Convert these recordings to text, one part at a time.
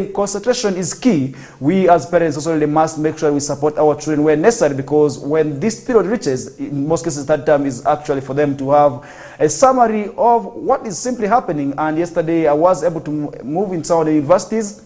Concentration is key. We as parents also really must make sure we support our children where necessary, because when this period reaches, in most cases that time is actually for them to have a summary of what is simply happening. And yesterday I was able to move in some of the universities,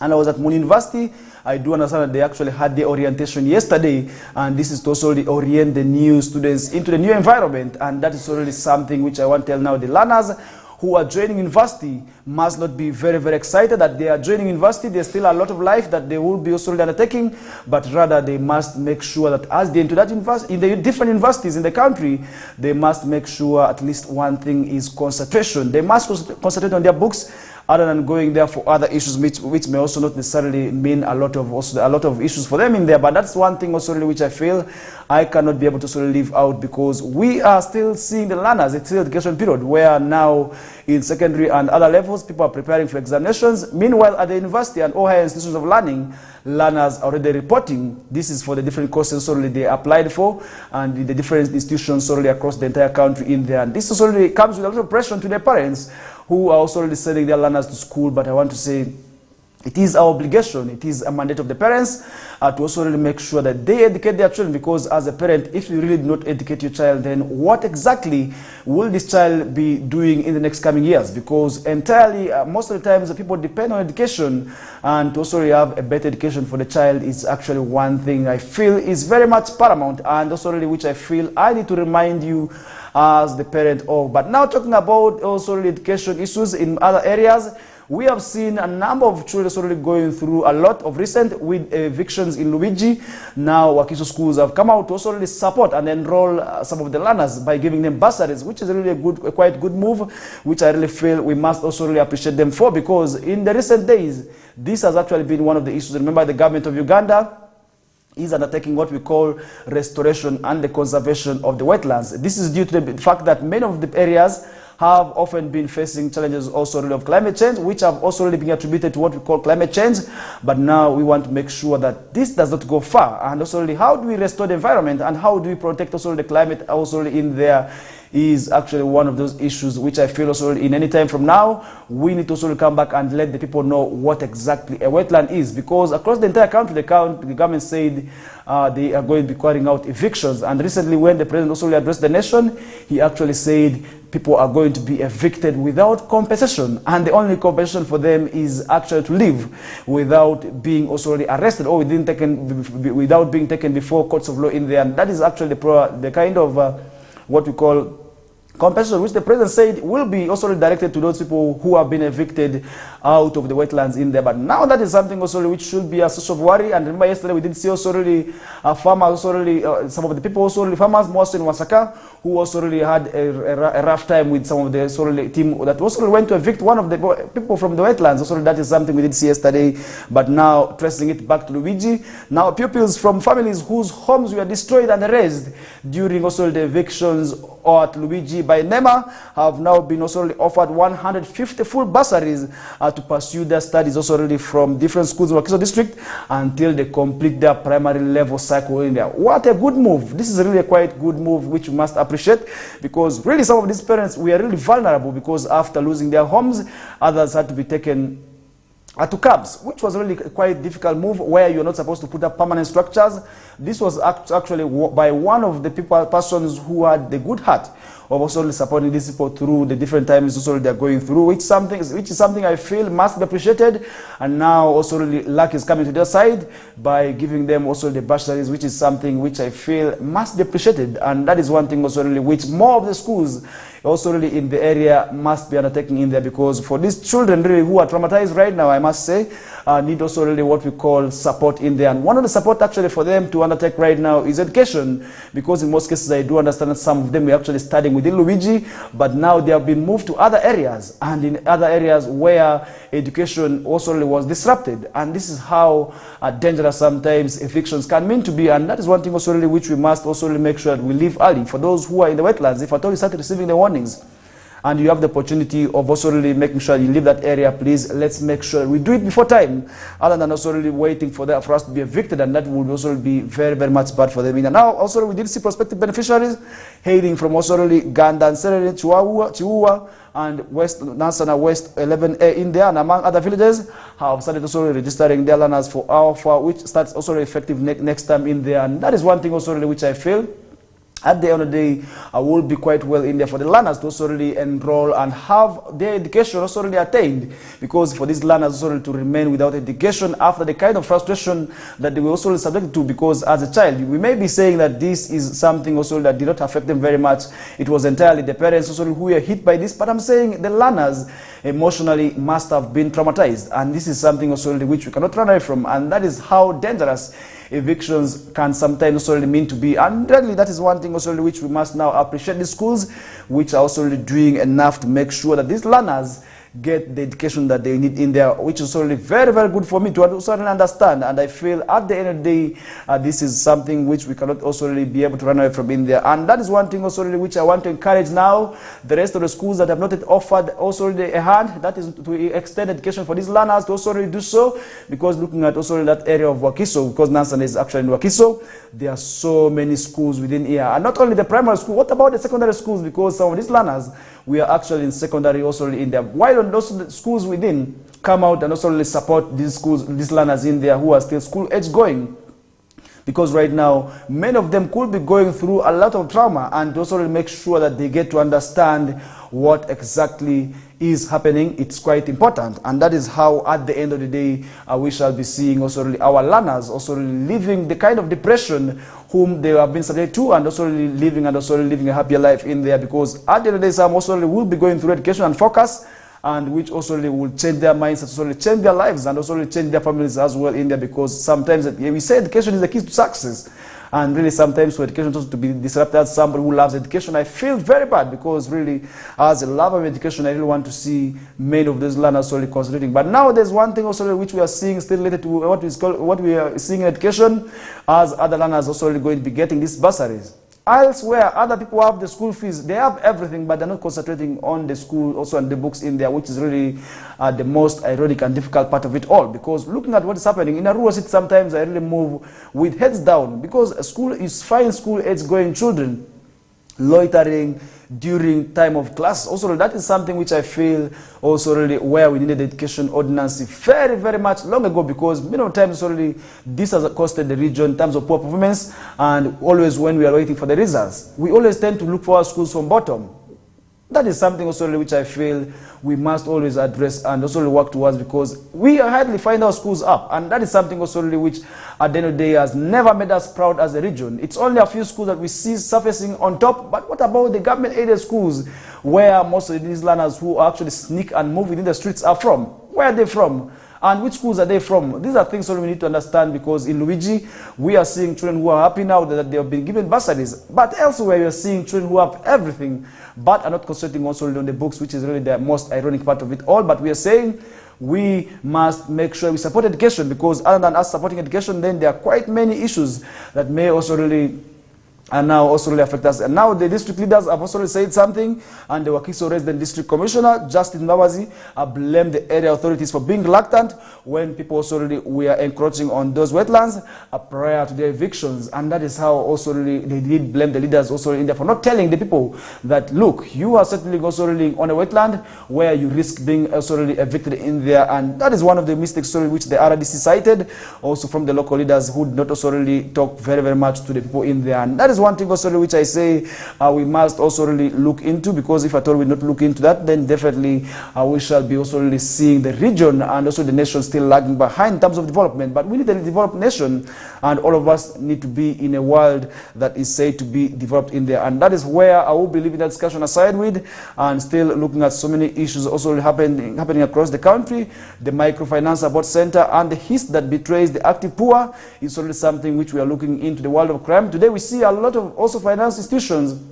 and I was at Moon University. I do understand that they actually had the orientation yesterday, and this is to also orient the new students into the new environment. And that is already something which I want to tell now the learners who are joining university must not be very, very excited that they are joining university. There's still a lot of life that they will be also undertaking, but rather they must make sure that as they enter that university, in the different universities in the country, they must make sure at least one thing is concentration. They must concentrate on their books, other than going there for other issues, which may also not necessarily mean a lot of issues for them in there. But that's one thing also really which I feel I cannot be able to sort of leave out, because we are still seeing the learners. It's still education period where now in secondary and other levels people are preparing for examinations. Meanwhile, at the university and all higher institutions of learning, learners are already reporting. This is for the different courses solely they applied for, and the different institutions solely across the entire country in there. And this also comes with a lot of pressure to their parents, who are also already sending their learners to school. But I want to say it is our obligation, it is a mandate of the parents to also really make sure that they educate their children, because as a parent, if you really do not educate your child, then what exactly will this child be doing in the next coming years? Because entirely, most of the times, people depend on education, and to also really have a better education for the child is actually one thing I feel is very much paramount, and also really which I feel I need to remind you as the parent of. But now talking about also education issues in other areas, we have seen a number of children already going through a lot of recent with evictions in Luigi. Now Wakiso schools have come out to also really support and enroll some of the learners by giving them bursaries, which is really a quite good move, which I really feel we must also really appreciate them for, because in the recent days, this has actually been one of the issues. Remember, the government of Uganda is undertaking what we call restoration and the conservation of the wetlands. This is due to the fact that many of the areas have often been facing challenges also really of climate change, which have also really been attributed to what we call climate change. But now we want to make sure that this does not go far. And also really, how do we restore the environment, and how do we protect also the climate also really in there is actually one of those issues which I feel also in any time from now, we need to also come back and let the people know what exactly a wetland is. Because across the entire country, the government said they are going to be carrying out evictions. And recently, when the president also addressed the nation, he actually said people are going to be evicted without compensation. And the only compensation for them is actually to live without being also arrested or without being taken before courts of law in there. And that is actually the kind of what we call compensation, which the president said will be also directed to those people who have been evicted out of the wetlands in there. But now that is something also which should be a source of worry. And remember, yesterday we did see also really farmers, also really some of the people also really farmers, mostly in Wasaka, who also really had a rough time with some of the also really team that also went to evict one of the people from the wetlands. Also, that is something we did see yesterday. But now tracing it back to Luigi, now pupils from families whose homes were destroyed and erased during also the evictions or at Luigi by NEMA have now been also offered 150 full bursaries to pursue their studies also really from different schools in Wakiso district until they complete their primary level cycle in there. What a good move. This is really a quite good move which we must appreciate, because really some of these parents were really vulnerable, because after losing their homes, others had to be taken to cabs, which was really a quite difficult move, where you're not supposed to put up permanent structures. This was actually by one of the persons who had the good heart of also supporting these people through the different times also they're going through, which is something I feel must be appreciated. And now also really luck is coming to their side by giving them also the bursaries, which is something which I feel must be appreciated. And that is one thing also really which more of the schools also really in the area must be undertaking in there, because for these children really who are traumatized right now, I must say, need also really what we call support in there. And one of the support actually for them to undertake right now is education, because in most cases I do understand that some of them were actually studying within Luigi, but now they have been moved to other areas, and in other areas where education also really was disrupted. And this is how dangerous sometimes evictions can mean to be. And that is one thing also really which we must also really make sure that we leave early for those who are in the wetlands. If at all you start receiving the warnings, and you have the opportunity of also really making sure you leave that area, please, let's make sure we do it before time, other than also really waiting for us to be evicted, and that would also be very, very much bad for them. And now also we did see prospective beneficiaries hailing from also really Ganda, Serere, Chihuahua, and West Nansana West 11A in there, and among other villages have started also registering their learners for our which starts also effective next time in there. And that is one thing also really which I feel at the end of the day, I will be quite well in there for the learners to also really enroll and have their education also really attained. Because for these learners also really to remain without education after the kind of frustration that they were also really subjected to, because as a child, we may be saying that this is something also that did not affect them very much. It was entirely the parents also who were hit by this, but I'm saying the learners emotionally must have been traumatized, and this is something also really which we cannot run away from, and that is how dangerous evictions can sometimes also really mean to be. And really that is one thing also really which we must now appreciate the schools which are also really doing enough to make sure that these learners get the education that they need in there, which is really very, very good for me to certainly understand. And I feel at the end of the day, this is something which we cannot also really be able to run away from in there. And that is one thing also really which I want to encourage now the rest of the schools that have not yet offered also really a hand, that is to extend education for these learners to also really do so, because looking at also that area of Wakiso, because Nansana is actually in Wakiso, there are so many schools within here. And not only the primary school, what about the secondary schools? Because some of these learners, we are actually in secondary also in there. Why don't those schools within come out and also really support these schools, these learners in there who are still school age going? Because right now, many of them could be going through a lot of trauma, and also really make sure that they get to understand what exactly is happening. It's quite important, and that is how at the end of the day we shall be seeing also really our learners also really living the kind of depression whom they have been subject to, and also really living and also really living a happier life in there. Because at the end of the day, some also really will be going through education and focus, and which also really will change their minds, also really change their lives, and also really change their families as well in there. Because sometimes we say education is the key to success, and really sometimes for education also to be disrupted, as somebody who loves education, I feel very bad, because really as a lover of education, I really want to see many of those learners really concentrating. But now there's one thing also which we are seeing still related to what we are seeing in education, as other learners also really going to be getting these bursaries. Elsewhere, other people have the school fees, they have everything, but they're not concentrating on the school, also on the books in there, which is really the most ironic and difficult part of it all. Because looking at what is happening in a rural city, sometimes I really move with heads down, because a school is fine school age going children loitering during time of class. Also, that is something which I feel also really where we needed the education ordinance very, very much long ago, because many times already this has costed the region in terms of poor performance. And always when we are waiting for the results, we always tend to look for our schools from bottom. That is something also really which I feel we must always address and also really work towards, because we hardly find our schools up, and that is something also really which at the end of the day has never made us proud as a region. It's only a few schools that we see surfacing on top, but what about the government-aided schools where most of these learners who actually sneak and move within the streets are from? Where are they from? And which schools are they from? These are things that we need to understand, because in Luigi, we are seeing children who are happy now that they have been given bursaries. But elsewhere, we are seeing children who have everything, but are not concentrating also on the books, which is really the most ironic part of it all. But we are saying we must make sure we support education, because other than us supporting education, then there are quite many issues that may also really and now also really affect us. And now the district leaders have also said something, and the Wakiso resident district commissioner, Justin Nawazi, blamed the area authorities for being reluctant when people also really were encroaching on those wetlands prior to their evictions. And that is how also really they did blame the leaders also in there for not telling the people that, look, you are settling also really on a wetland where you risk being also really evicted in there. And that is one of the mistakes really which the RDC cited, also from the local leaders who did not also really talk very, very much to the people in there. And that is one thing also which I say we must also really look into, because if at all we not look into that, then definitely we shall be also really seeing the region and also the nation still lagging behind in terms of development. But we need a developed nation, and all of us need to be in a world that is said to be developed in there. And that is where I will be leaving that discussion aside with, and still looking at so many issues also happening across the country. The Microfinance Support Center and the hist that betrays the active poor is only something which we are looking into the world of crime. Today we see a lot of also finance institutions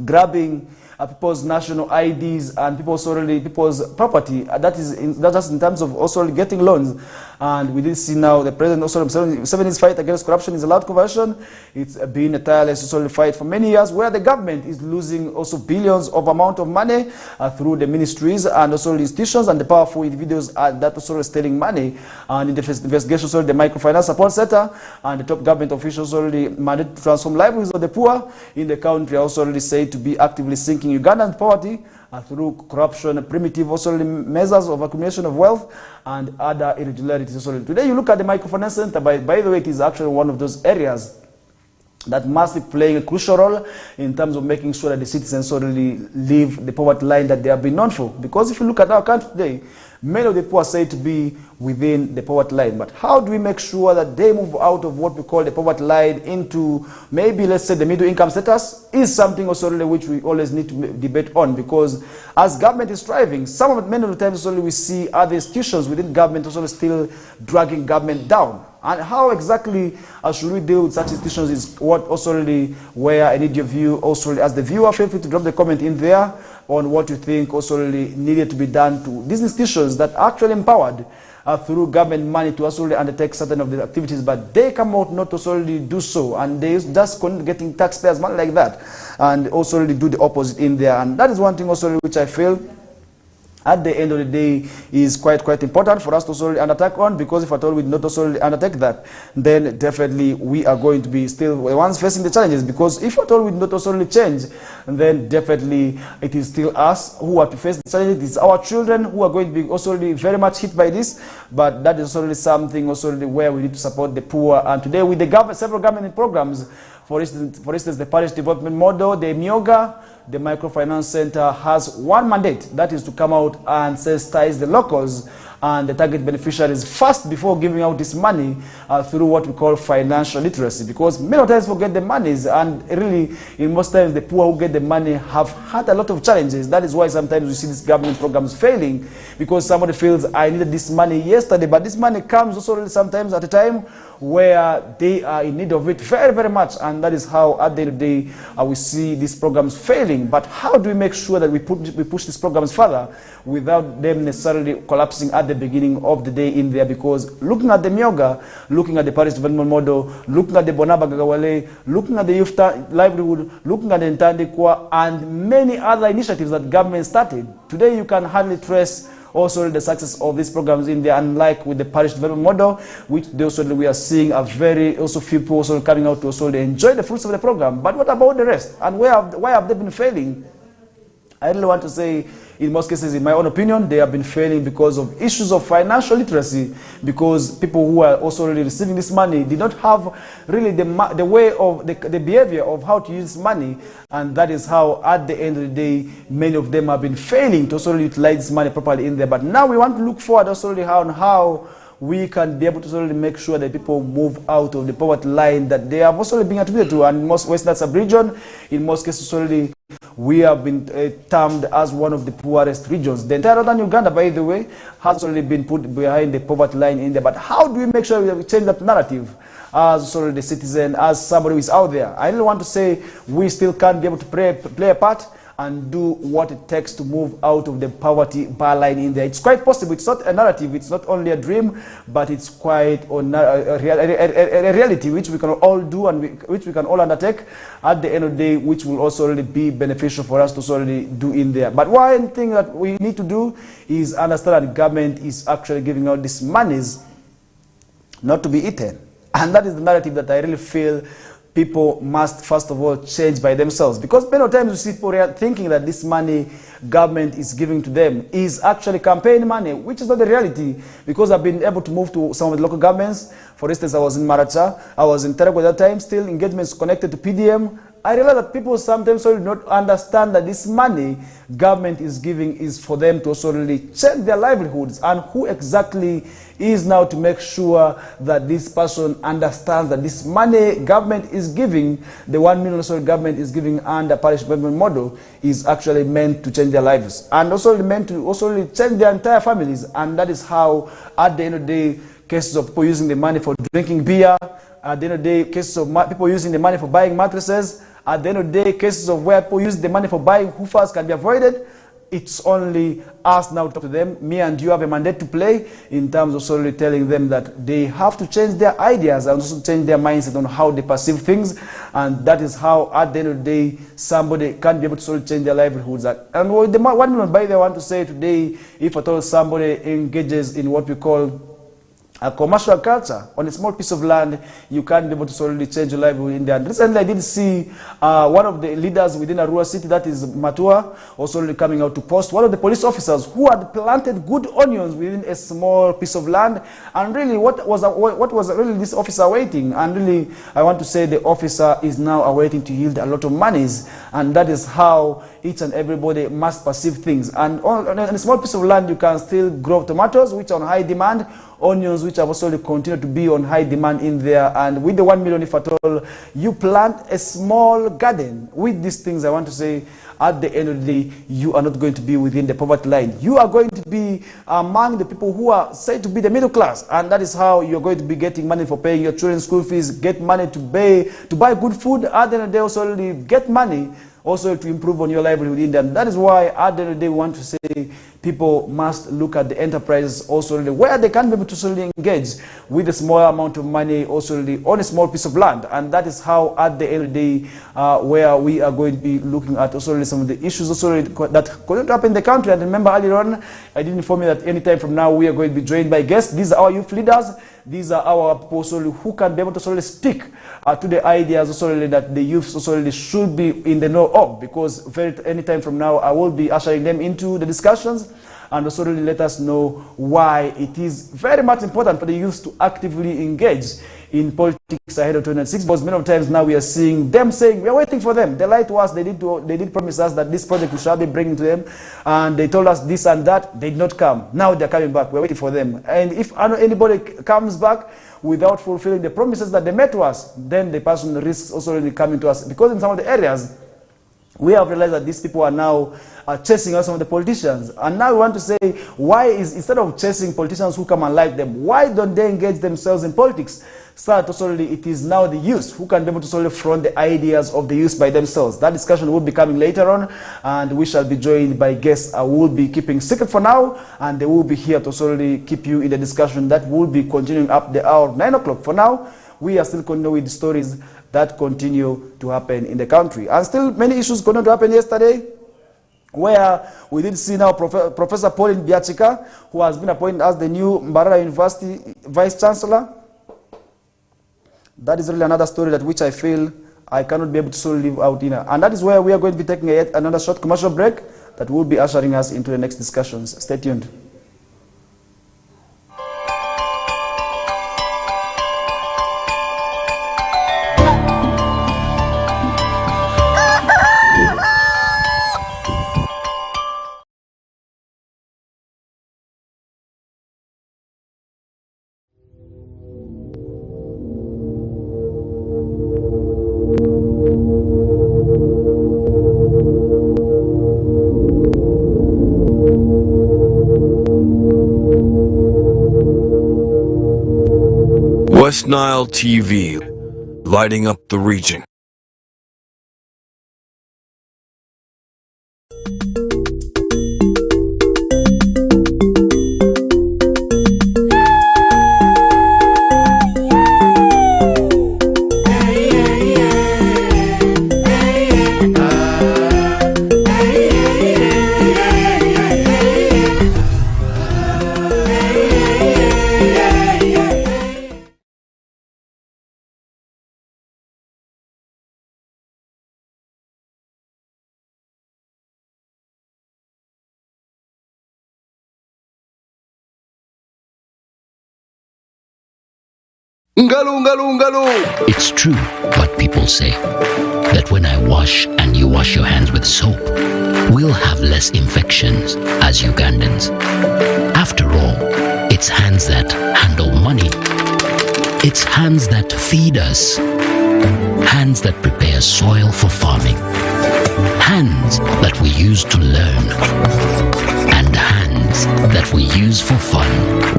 grabbing people's national IDs and people's property. That is just in terms of also getting loans. And we did see now the president also Museveni's fight against corruption is a loud conversion. It's been a tireless fight for many years, where the government is losing also billions of amount of money through the ministries and also institutions and the powerful individuals that also stealing money. And in the investigation, the microfinance support center and the top government officials already mandated to transform livelihoods of the poor in the country, also already said to be actively sinking Ugandan poverty through corruption, primitive also measures of accumulation of wealth and other irregularities. Also, today you look at the microfinance center, by the way, it is actually one of those areas that must be playing a crucial role in terms of making sure that the citizens already leave the poverty line that they have been known for. Because if you look at our country today, many of the poor are said to be within the poverty line. But how do we make sure that they move out of what we call the poverty line into maybe, let's say, the middle income status, is something also which we always need to debate on. Because as government is striving, many of the times we see other institutions within government also still dragging government down. And how exactly should we deal with such institutions is what also really where I need your view. Also, as the viewer, feel free to drop the comment in there on what you think also really needed to be done to these institutions that are actually empowered through government money to also really undertake certain of the activities, but they come out not to also really do so, and they just getting taxpayers money like that, and also really do the opposite in there. And that is one thing also which I feel at the end of the day is quite important for us to also undertake on, because if at all we not also undertake that, then definitely we are going to be still the ones facing the challenges. Because if at all we not also change, then definitely it is still us who are to face the challenges. It's our children who are going to be also very much hit by this. But that is also something also where we need to support the poor. And today with the several government programs, for instance, the parish development model, the Myoga, the microfinance center has one mandate, that is to come out and sensitize the locals and the target beneficiaries first before giving out this money through what we call financial literacy. Because many times forget the monies, and really in most times the poor who get the money have had a lot of challenges. That is why sometimes we see these government programs failing, because somebody feels I needed this money yesterday, but this money comes also sometimes at a time where they are in need of it very much. And that is how at the end of the day we see these programs failing. But how do we make sure that we push these programs further without them necessarily collapsing at the beginning of the day in there? Because looking at the Myoga, looking at the parish development model, looking at the Bonaba Gagawale, looking at the youth livelihood, looking at the Ntandikwa, and many other initiatives that government started, today you can hardly trace also the success of these programs in there. Unlike with the parish development model, which also we are seeing a very also few people also coming out to also enjoy the fruits of the program. But what about the rest? And why have they been failing? I really want to say, in most cases, in my own opinion, they have been failing because of issues of financial literacy, because people who are also really receiving this money did not have really the way of the behavior of how to use money. And that is how, at the end of the day, many of them have been failing to also utilize this money properly in there. But now we want to look forward also on how we can be able to really make sure that people move out of the poverty line that they have also been attributed to. And in most Western sub-region, in most cases already, we have been termed as one of the poorest regions. The entire northern Uganda, by the way, has already been put behind the poverty line in there. But how do we make sure we change that narrative as the citizen, as somebody who is out there? I really want to say we still can't be able to play a part and do what it takes to move out of the poverty bar line in there. It's quite possible. It's not a narrative. It's not only a dream, but it's quite a reality which we can all do and which we can all undertake at the end of the day, which will also really be beneficial for us to already do in there. But one thing that we need to do is understand that the government is actually giving out these monies not to be eaten. And that is the narrative that I really feel people must first of all change by themselves. Because many times you see people thinking that this money government is giving to them is actually campaign money, which is not the reality. Because I've been able to move to some of the local governments. For instance, I was in Maracha, I was in Terego at that time, still engagements connected to PDM. I realize that people sometimes do not understand that this money government is giving is for them to also really change their livelihoods. And who exactly is now to make sure that this person understands that this money government is giving, the 1 million also government is giving under parish development model, is actually meant to change their lives. And also meant to also really change their entire families. And that is how, at the end of the day, cases of people using the money for drinking beer, at the end of the day, cases of people using the money for buying mattresses, at the end of the day, cases of where people use the money for buying hoofers can be avoided. it's only us now to talk to them. Me and you have a mandate to play in terms of solely telling them that they have to change their ideas and also change their mindset on how they perceive things. And that is how, at the end of the day, somebody can be able to solely change their livelihoods. And the one by the way I want to say today, if at all somebody engages in what we call a commercial culture on a small piece of land, you can't be able to solely change your livelihood in there. And recently I did see one of the leaders within a rural city, that is Matua, also coming out to post one of the police officers who had planted good onions within a small piece of land. And really, what was really this officer waiting? And really, I want to say the officer is now awaiting to yield a lot of monies. And that is how each and everybody must perceive things. And on a small piece of land, you can still grow tomatoes, which are on high demand, onions, which have also continued to be on high demand in there. And with the 1 million, if at all, you plant a small garden. With these things, I want to say, at the end of the day, you are not going to be within the poverty line. You are going to be among the people who are said to be the middle class. And that is how you're going to be getting money for paying your children's school fees, get money to buy good food. At the end of the day, also get money also to improve on your livelihood in them. That is why at the end of the day we want to say people must look at the enterprises also where they can be able to solely engage with a small amount of money also on a small piece of land. And that is how at the end of the day where we are going to be looking at also some of the issues also that couldn't happen in the country. And remember earlier on I did inform you that anytime from now we are going to be joined by guests. These are our youth leaders. These are our people who can be able to solely stick to the ideas also that the youth also should be in the know of, because anytime from now I will be ushering them into the discussions and also really let us know why it is very much important for the youth to actively engage in politics ahead of 2026. Because many of times now we are seeing them saying we are waiting for them. They lied to us. They did promise us that this project we shall be bringing to them, and they told us this and that. They did not come. Now they are coming back. We are waiting for them. And if anybody comes back without fulfilling the promises that they made to us, then the person risks also really coming to us. Because in some of the areas we have realized that these people are now chasing us, some of the politicians. And now we want to say, why is, instead of chasing politicians who come and like them, why don't they engage themselves in politics? So it is now the youth who can be able to solely front the ideas of the youth by themselves. That discussion will be coming later on, and we shall be joined by guests I will be keeping secret for now, and they will be here to solely keep you in the discussion that will be continuing up the hour 9 o'clock. For now, we are still continuing with the stories that continue to happen in the country. And still many issues continued to happen yesterday, where we did see now Professor Pauline Biachika, who has been appointed as the new Mbarara University Vice Chancellor. That is really another story that which I feel I cannot be able to solely leave out in. And that is where we are going to be taking another short commercial break that will be ushering us into the next discussions. Stay tuned. West Nile TV, lighting up the region. It's true what people say, that when I wash and you wash your hands with soap, we'll have less infections as Ugandans. After all, it's hands that handle money. It's hands that feed us. Hands that prepare soil for farming. Hands that we use to learn. And hands hands that we use for fun.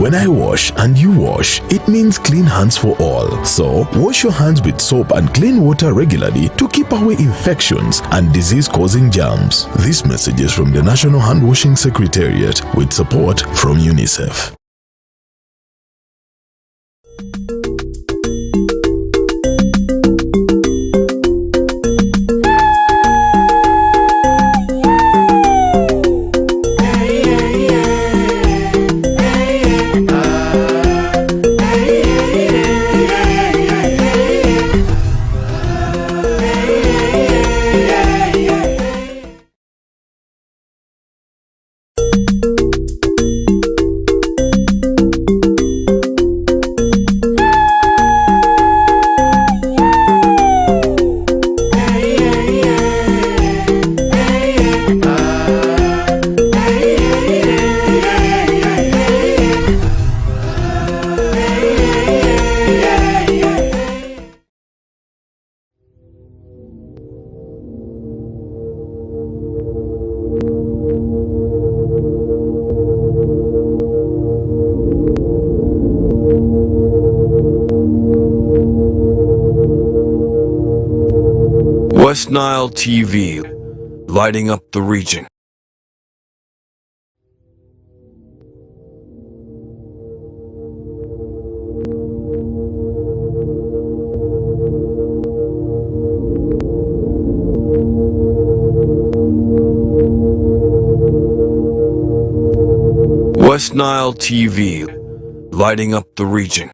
When I wash and you wash, it means clean hands for all. So, wash your hands with soap and clean water regularly to keep away infections and disease-causing germs. This message is from the National Hand Washing Secretariat with support from UNICEF. West Nile TV, lighting up the region. West Nile TV, lighting up the region.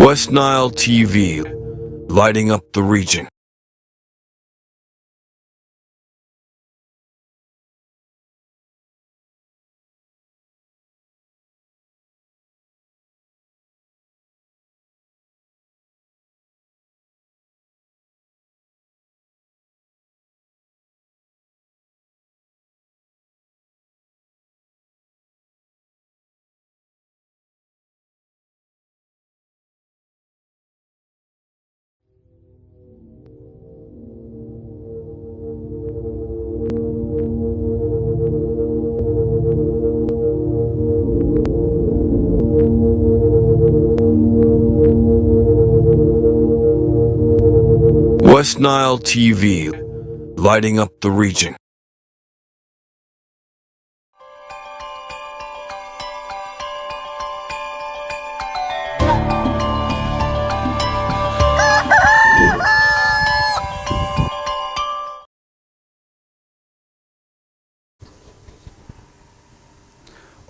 West Nile TV, lighting up the region. West Nile TV, lighting up the region.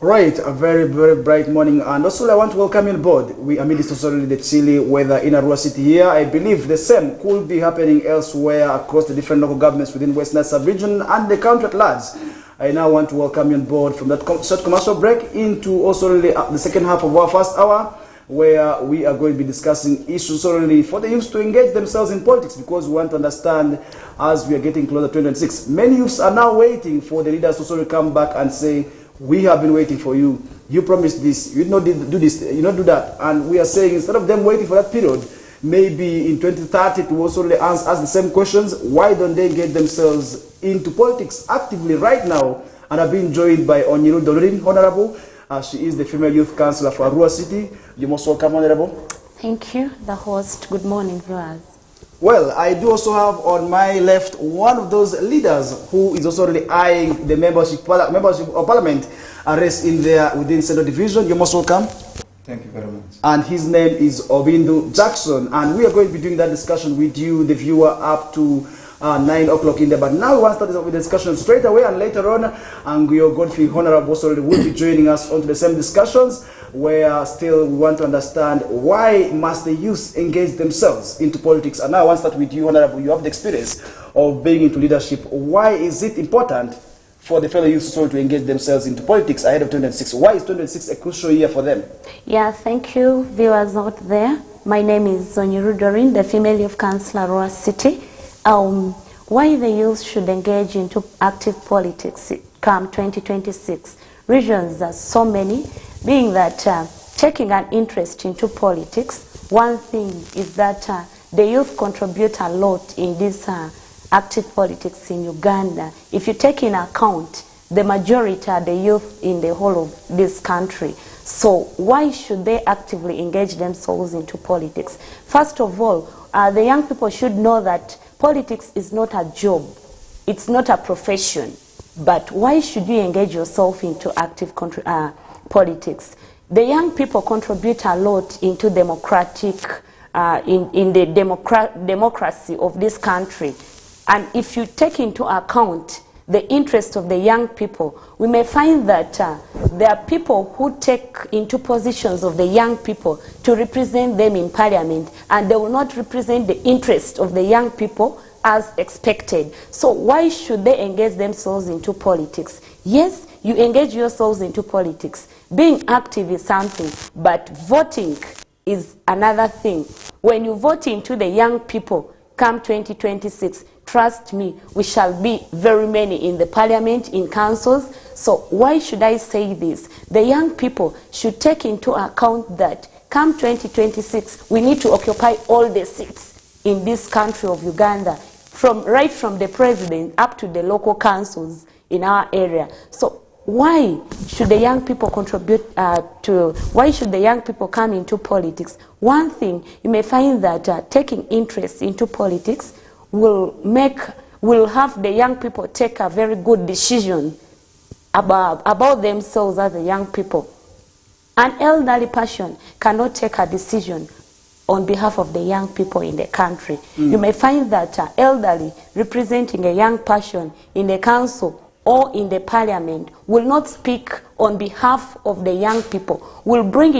Right, a very, very bright morning, and also I want to welcome you on board. Amidst also the chilly weather in Arua City here, I believe the same could be happening elsewhere across the different local governments within West Nile sub-region and the country at large. I now want to welcome you on board from that short commercial break into also the second half of our first hour, where we are going to be discussing issues only for the youths to engage themselves in politics, because we want to understand as we are getting closer to 2026. Many youths are now waiting for the leaders to sort of come back and say, we have been waiting for you. You promised this. You did not do this. You did not do that. And we are saying, instead of them waiting for that period, maybe in 2030 to also ask the same questions, why don't they get themselves into politics actively right now? And I've been joined by Onyiru Dolorin, Honorable. She is the female youth councillor for Arua City. You're most welcome, Honorable. Thank you, the host. Good morning, viewers. Well, I do also have on my left one of those leaders who is also really eyeing the membership of parliament race in there within Central Division. You're most welcome. Thank you very much. And his name is Obindu Jackson. And we are going to be doing that discussion with you, the viewer, up to 9 o'clock in there. But now we want to start with the discussion straight away, and later on, Anguio Godfrey Honorable also will be joining us onto the same discussions, where still we want to understand why must the youth engage themselves into politics. And now I want to start with you, Honorable. You have the experience of being into leadership. Why is it important for the fellow youth to engage themselves into politics ahead of 2026? Why is 2026 a crucial year for them? Yeah, thank you, viewers out there. My name is Zonyiru Dorin, the female of Councillor Roa City. Why the youth should engage into active politics come 2026? Reasons are so many, being that taking an interest into politics, one thing is that the youth contribute a lot in this active politics in Uganda. If you take in account, the majority are the youth in the whole of this country. So why should they actively engage themselves into politics? First of all, the young people should know that politics is not a job, it's not a profession. But why should you engage yourself into active politics? The young people contribute a lot into democratic, in the democracy of this country. And if you take into account the interest of the young people, we may find that there are people who take into positions of the young people to represent them in parliament, and they will not represent the interest of the young people as expected. So why should they engage themselves into politics? Yes, you engage yourselves into politics. Being active is something, but voting is another thing. When you vote into the young people, come 2026, trust me, we shall be very many in the parliament, in councils. So why should I say this? The young people should take into account that come 2026, we need to occupy all the seats in this country of Uganda, right from the president up to the local councils in our area. So why should the young people contribute why should the young people come into politics? One thing, you may find that taking interest into politics will have the young people take a very good decision about themselves as the young people. An elderly person cannot take a decision on behalf of the young people in the country. You may find that elderly representing a young person in the council or in the parliament will not speak on behalf of the young people, will bring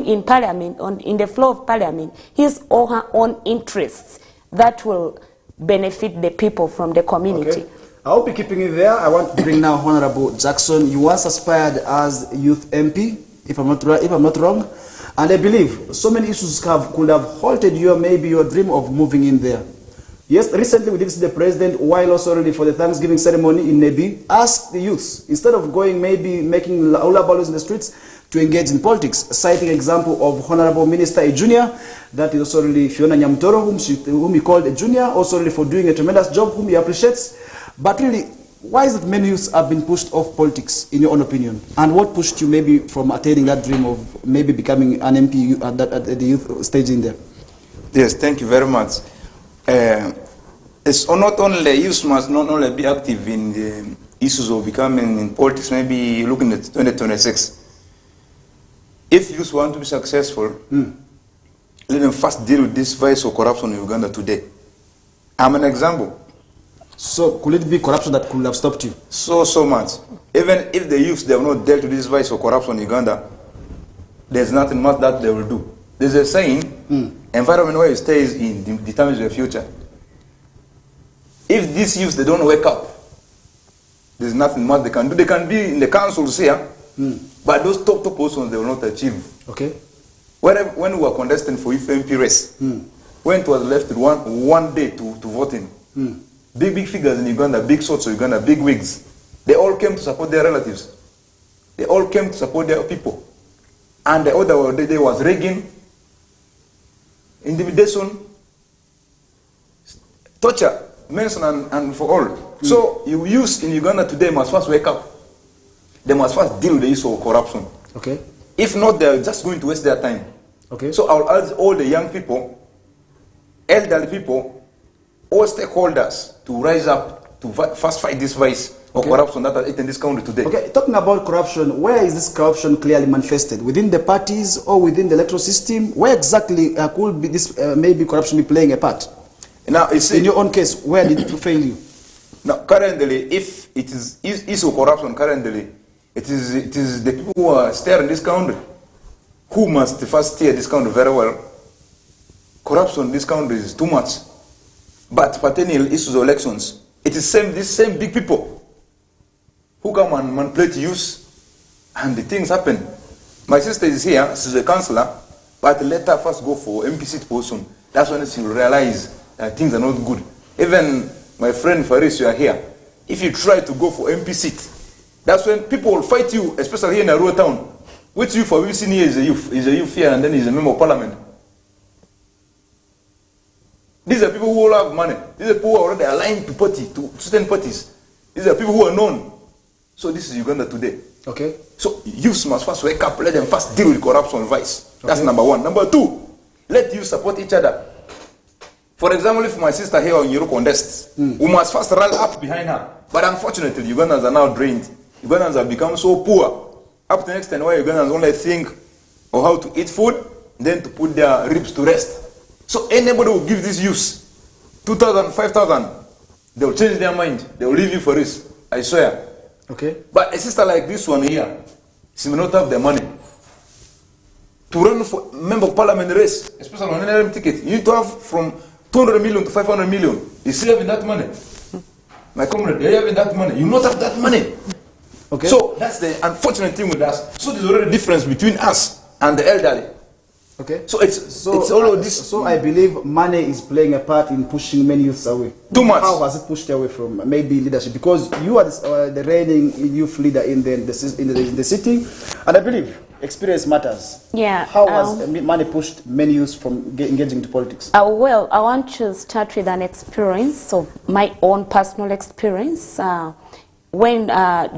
in parliament, in the floor of parliament, his or her own interests that will benefit the people from the community. Okay. I'll be keeping it there. I want to bring now Honorable Jackson. You once aspired as youth MP, if I'm not wrong, and I believe so many issues could have halted maybe your dream of moving in there. Yes, recently we did see the president, while also already for the Thanksgiving ceremony in Nebi, ask the youth, instead of going maybe making hula balloons in the streets, to engage in politics, citing example of Honorable Minister a junior, that is also really Fiona Nyamtoro, whom he called a junior, also really for doing a tremendous job, whom he appreciates. But really, why is it many youths have been pushed off politics, in your own opinion? And what pushed you maybe from attaining that dream of maybe becoming an MP at the youth stage in there? Yes, thank you very much. It's not only youth must not only be active in the issues of becoming in politics, maybe looking at 2026. If youth want to be successful, let them first deal with this vice of corruption in Uganda today. I'm an example. So could it be corruption that could have stopped you? So much. Even if the youth, they have not dealt with this vice of corruption in Uganda, there's nothing much that they will do. There's a saying, environment where you stay determines your future. If these youths, they don't wake up, there's nothing much they can do. They can be in the councils here, but those top positions they will not achieve. Okay. When we were contesting for youth MP race, when it was left with one day to voting, big figures in Uganda, big sorts of Uganda, big wigs, they all came to support their relatives. They all came to support their people. And the other day was rigging, intimidation, torture, mention and for all. So you youth in Uganda today must first wake up. They must first deal with the issue of corruption. Okay. If not, they're just going to waste their time. Okay. So I'll urge all the young people elderly people, all stakeholders to rise up to first fight this vice of corruption that is in this country today. Okay, talking about corruption, where is this corruption clearly manifested? Within the parties or within the electoral system? Where exactly could be this maybe corruption be playing a part? Now, in your own case, where did it fail you? Now, currently, if it is issue corruption currently, it is the people who are steering this country who must first steer this country very well. Corruption in this country is too much. But pertaining issues of elections, it is these same big people who come and manipulate youth, and the things happen. My sister is here, she's a councillor, but let her first go for MP seat position. That's when she will realize that things are not good. Even my friend Faris, you are here. If you try to go for MP seat, that's when people will fight you, especially here in a rural town. Which youth have you seen here is a youth here, and then he's a member of parliament. These are people who all have money. These are people who are already aligned to certain parties. These are people who are known. So this is Uganda today. Okay. So youths must first wake up, let them first deal with corruption and vice. Okay. That's number one. Number two, let youth support each other. For example, if my sister here on Euro contests, we must first rally up behind her. But unfortunately, Ugandans are now drained. Ugandans have become so poor. Up to the extent where Ugandans only think of how to eat food, then to put their ribs to rest. So anybody who gives these youths 2,000, 5,000, they will change their mind. They will leave you for this. I swear. Okay. But a sister like this one here, she may not have the money to run for member of parliament race, especially on an NRM ticket. You need to have from 200 million to 500 million. You still having that money. My comrade, they're having that money. You not have that money. Okay. So that's the unfortunate thing with us. So there's already a difference between us and the elderly. Okay. So it's all of this. So I believe money is playing a part in pushing many youths away. Too much. How has it pushed away from maybe leadership? Because you are the reigning youth leader in the city, and I believe experience matters. Yeah. How has money pushed many youths from engaging into politics? Well, I want to start with an experience of my own personal experience. When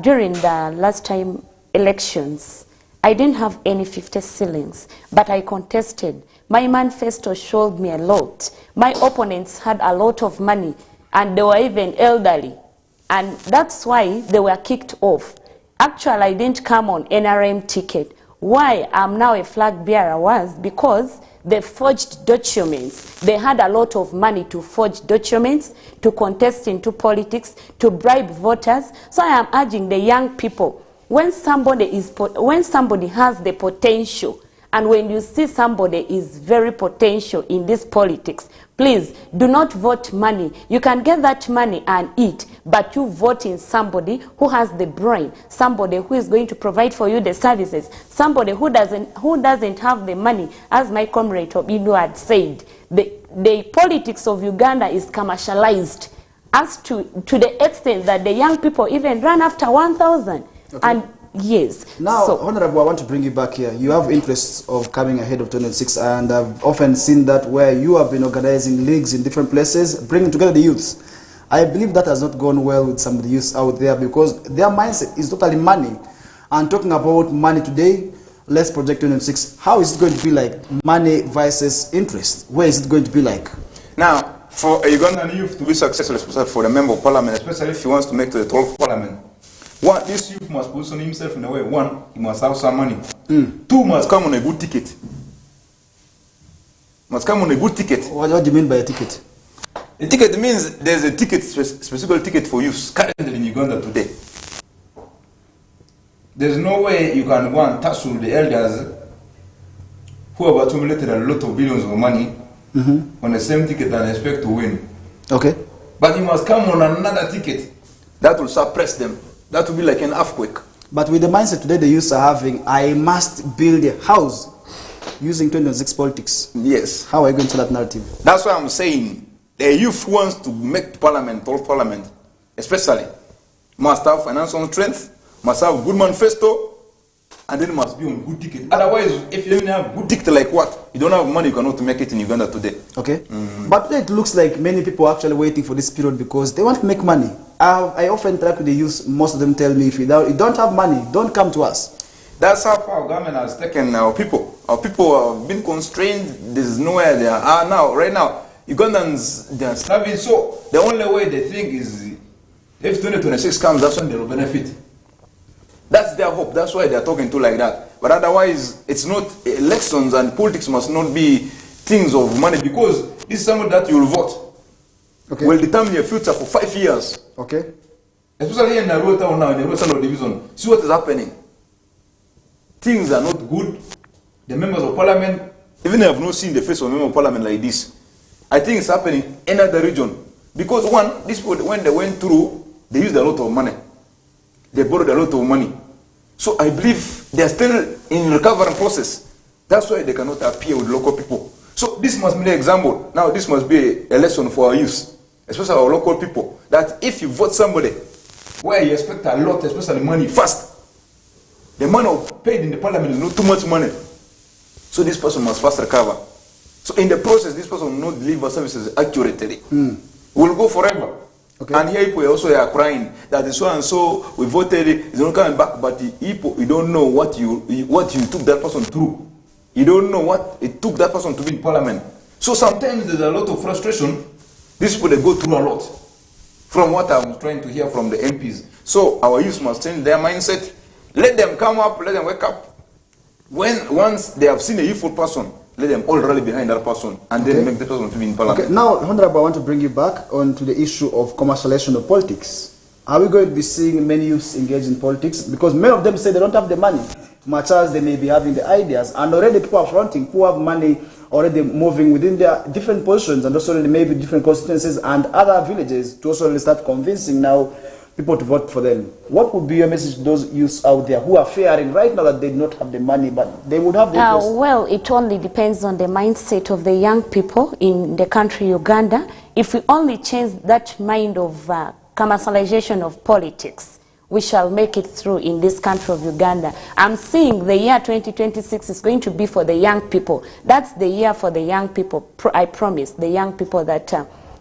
during the last time elections, I didn't have any 50 shillings, but I contested. My manifesto showed me a lot. My opponents had a lot of money, and they were even elderly. And that's why they were kicked off. Actually, I didn't come on NRM ticket. Why I'm now a flag bearer was because they forged documents. They had a lot of money to forge documents, to contest into politics, to bribe voters. So I am urging the young people, when somebody has the potential, and when you see somebody is very potential in this politics, please do not vote money. You can get that money and eat, but you vote in somebody who has the brain, somebody who is going to provide for you the services, somebody who doesn't have the money. As my comrade Obino had said, the politics of Uganda is commercialized, as to the extent that the young people even run after 1,000. Okay. And yes. Now, Honorable, I want to bring you back here. You have interests of coming ahead of 2026, and I've often seen that where you have been organizing leagues in different places, bringing together the youths. I believe that has not gone well with some of the youths out there because their mindset is totally money. And talking about money today, let's project 2026. How is it going to be like money versus interest? Where is it going to be like? Now, for a Ugandan youth to be successful, especially for the member of parliament, especially if he wants to make to the 12th parliament, one, this youth must position himself in a way. One, he must have some money. Two, must come on a good ticket. Must come on a good ticket. What do you mean by a ticket? A ticket means there's a ticket, specific ticket for youth currently in Uganda today. There's no way you can go and tussle the elders who have accumulated a lot of billions of money on the same ticket and expect to win. Okay. But you must come on another ticket that will suppress them. That will be like an earthquake. But with the mindset today the youths are having, I must build a house using 2026 politics. Yes. How are you going to that narrative? That's why I'm saying the youth who wants to make parliament, all parliament, especially, must have financial strength, must have good manifesto, and then must be on good ticket. Otherwise, if you don't have good ticket like what? You don't have money, you cannot make it in Uganda today. Okay. But today it looks like many people are actually waiting for this period because they want to make money. I often interact with the youth. Most of them tell me, if you don't have money, don't come to us. That's how far our government has taken our people. Our people have been constrained. There's nowhere they are now. Right now, Ugandans, they are starving. So the only way they think is if 2026 comes, that's when they will benefit. That's their hope. That's why they are talking to like that. But otherwise, it's not, elections and politics must not be things of money, because this is something that you will vote. Okay. Will determine your future for 5 years. Okay. Especially here in Nairobi town now, in the Western Division. See what is happening. Things are not good. The members of parliament, even I have not seen the face of a member of parliament like this. I think it's happening in other region. Because one, these people, when they went through, they used a lot of money. They borrowed a lot of money. So I believe they are still in recovery process. That's why they cannot appear with local people. So this must be the example. Now this must be a lesson for our youth, especially our local people, that if you vote somebody where you expect a lot, especially money, fast, the money paid in the parliament is not too much money. So this person must fast recover. So in the process, this person will not deliver services accurately. Will go forever. Okay. And here people also are crying that the so and so we voted, it's not coming back. But the people, you don't know what you took that person through. You don't know what it took that person to be in parliament. So sometimes there's a lot of frustration. These people, they go through a lot. From what I'm trying to hear from the MPs. So our youth must change their mindset. Let them come up, let them wake up. Once they have seen a youthful person, let them all rally behind that person and then make the person to be in parliament. Okay, now, Honorable, I want to bring you back onto the issue of commercialization of politics. Are we going to be seeing many youths engage in politics? Because many of them say they don't have the money, much as they may be having the ideas. And already people are fronting who have money, already moving within their different positions and also maybe different constituencies and other villages to also start convincing now people to vote for them. What would be your message to those youths out there who are fearing right now that they do not have the money, but they would have the interest? Well, it only depends on the mindset of the young people in the country Uganda. If we only change that mind of commercialization of politics, we shall make it through in this country of Uganda. I'm saying the year 2026 is going to be for the young people. That's the year for the young people. I promise the young people that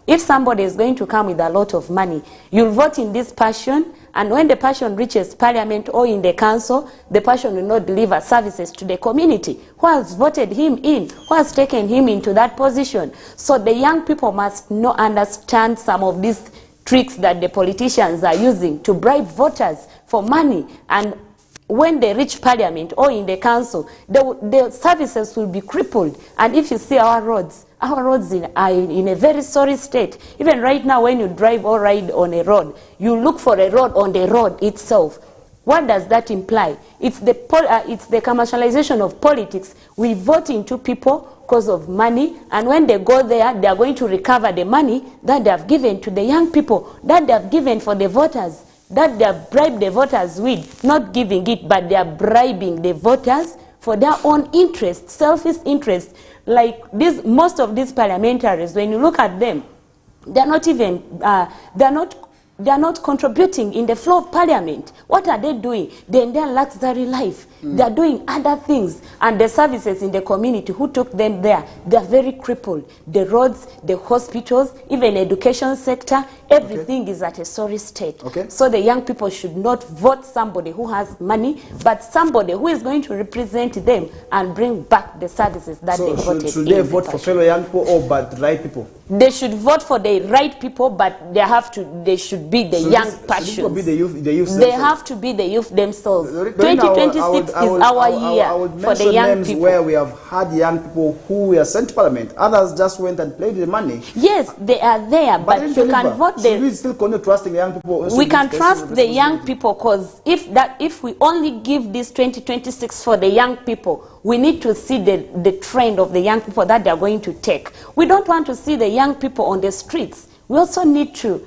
if somebody is going to come with a lot of money, you'll vote in this person, and when the person reaches parliament or in the council, the person will not deliver services to the community who has voted him in, who has taken him into that position. So the young people must not understand some of these tricks that the politicians are using to bribe voters for money, and when they reach parliament or in the council, the services will be crippled. And if you see our roads are in a very sorry state. Even right now, when you drive or ride on a road, you look for a road on the road itself. What does that imply? It's the commercialization of politics. We vote into people because of money, and when they go there, they are going to recover the money that they have given to the young people, that they have given for the voters, that they have bribed the voters with, not giving it, but they are bribing the voters for their own interest, selfish interest. Like this, most of these parliamentaries, when you look at them, they're not even, they're not contributing in the flow of parliament. What are they doing? They're in their luxury life. They're doing other things. And the services in the community who took them there, they're very crippled. The roads, the hospitals, even education sector, everything is at a sorry state. So the young people should not vote somebody who has money, but somebody who is going to represent them and bring back the services that they voted in. Should they vote for fellow young people or but the right people? They should vote for the right people, but they should be the young passions. Be the youth they have to be the youth themselves. 2026 is our year for the young people. Where we have had young people who were sent to parliament. Others just went and played with the money. Yes, they are there, but you can vote. Should we still continue trusting young people? We can trust the young people, because if we only give this 2026 for the young people, we need to see the trend of the young people that they are going to take. We don't want to see the young people on the streets. We also need to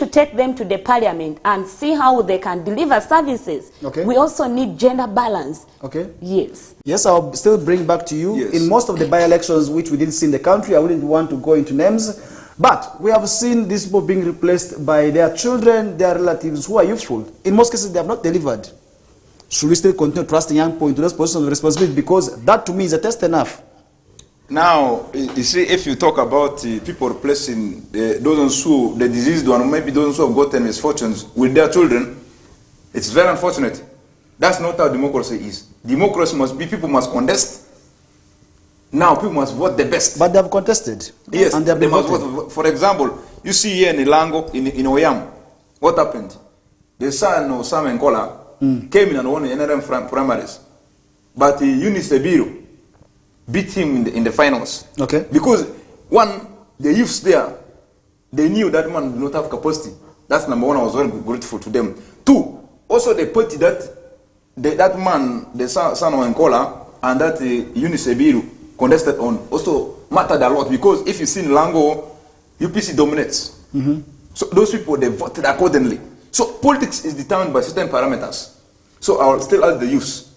take them to the parliament and see how they can deliver services. We also need gender balance. Yes, I'll still bring back to you. In most of the by-elections which we did see in the country, I wouldn't want to go into names, but we have seen these people being replaced by their children, their relatives who are youthful. In most cases, they have not delivered. Should we still continue trusting young people into those positions of responsibility? Because that to me is a test enough. Now, you see, if you talk about people replacing those who, the diseased one, or maybe those who have gotten misfortunes with their children, it's very unfortunate. That's not how democracy is. Democracy must be, people must contest. Now people must vote the best. But they have contested. Yes, and they must voted. vote. For example, you see here in Ilango, in Oyam, what happened? The son of Sam Nkola came in and won the NRM primaries. But Eunice Ebiru beat him in the finals. Okay. Because one, the youths there, they knew that man did not have capacity. That's number one. I was very grateful to them. Two, also the party that man, the son of Nkola, and that Eunice Ebiru contested on also mattered a lot, because if you see in Lango, UPC dominates. So those people, they voted accordingly. So politics is determined by certain parameters. So I will still ask the youths,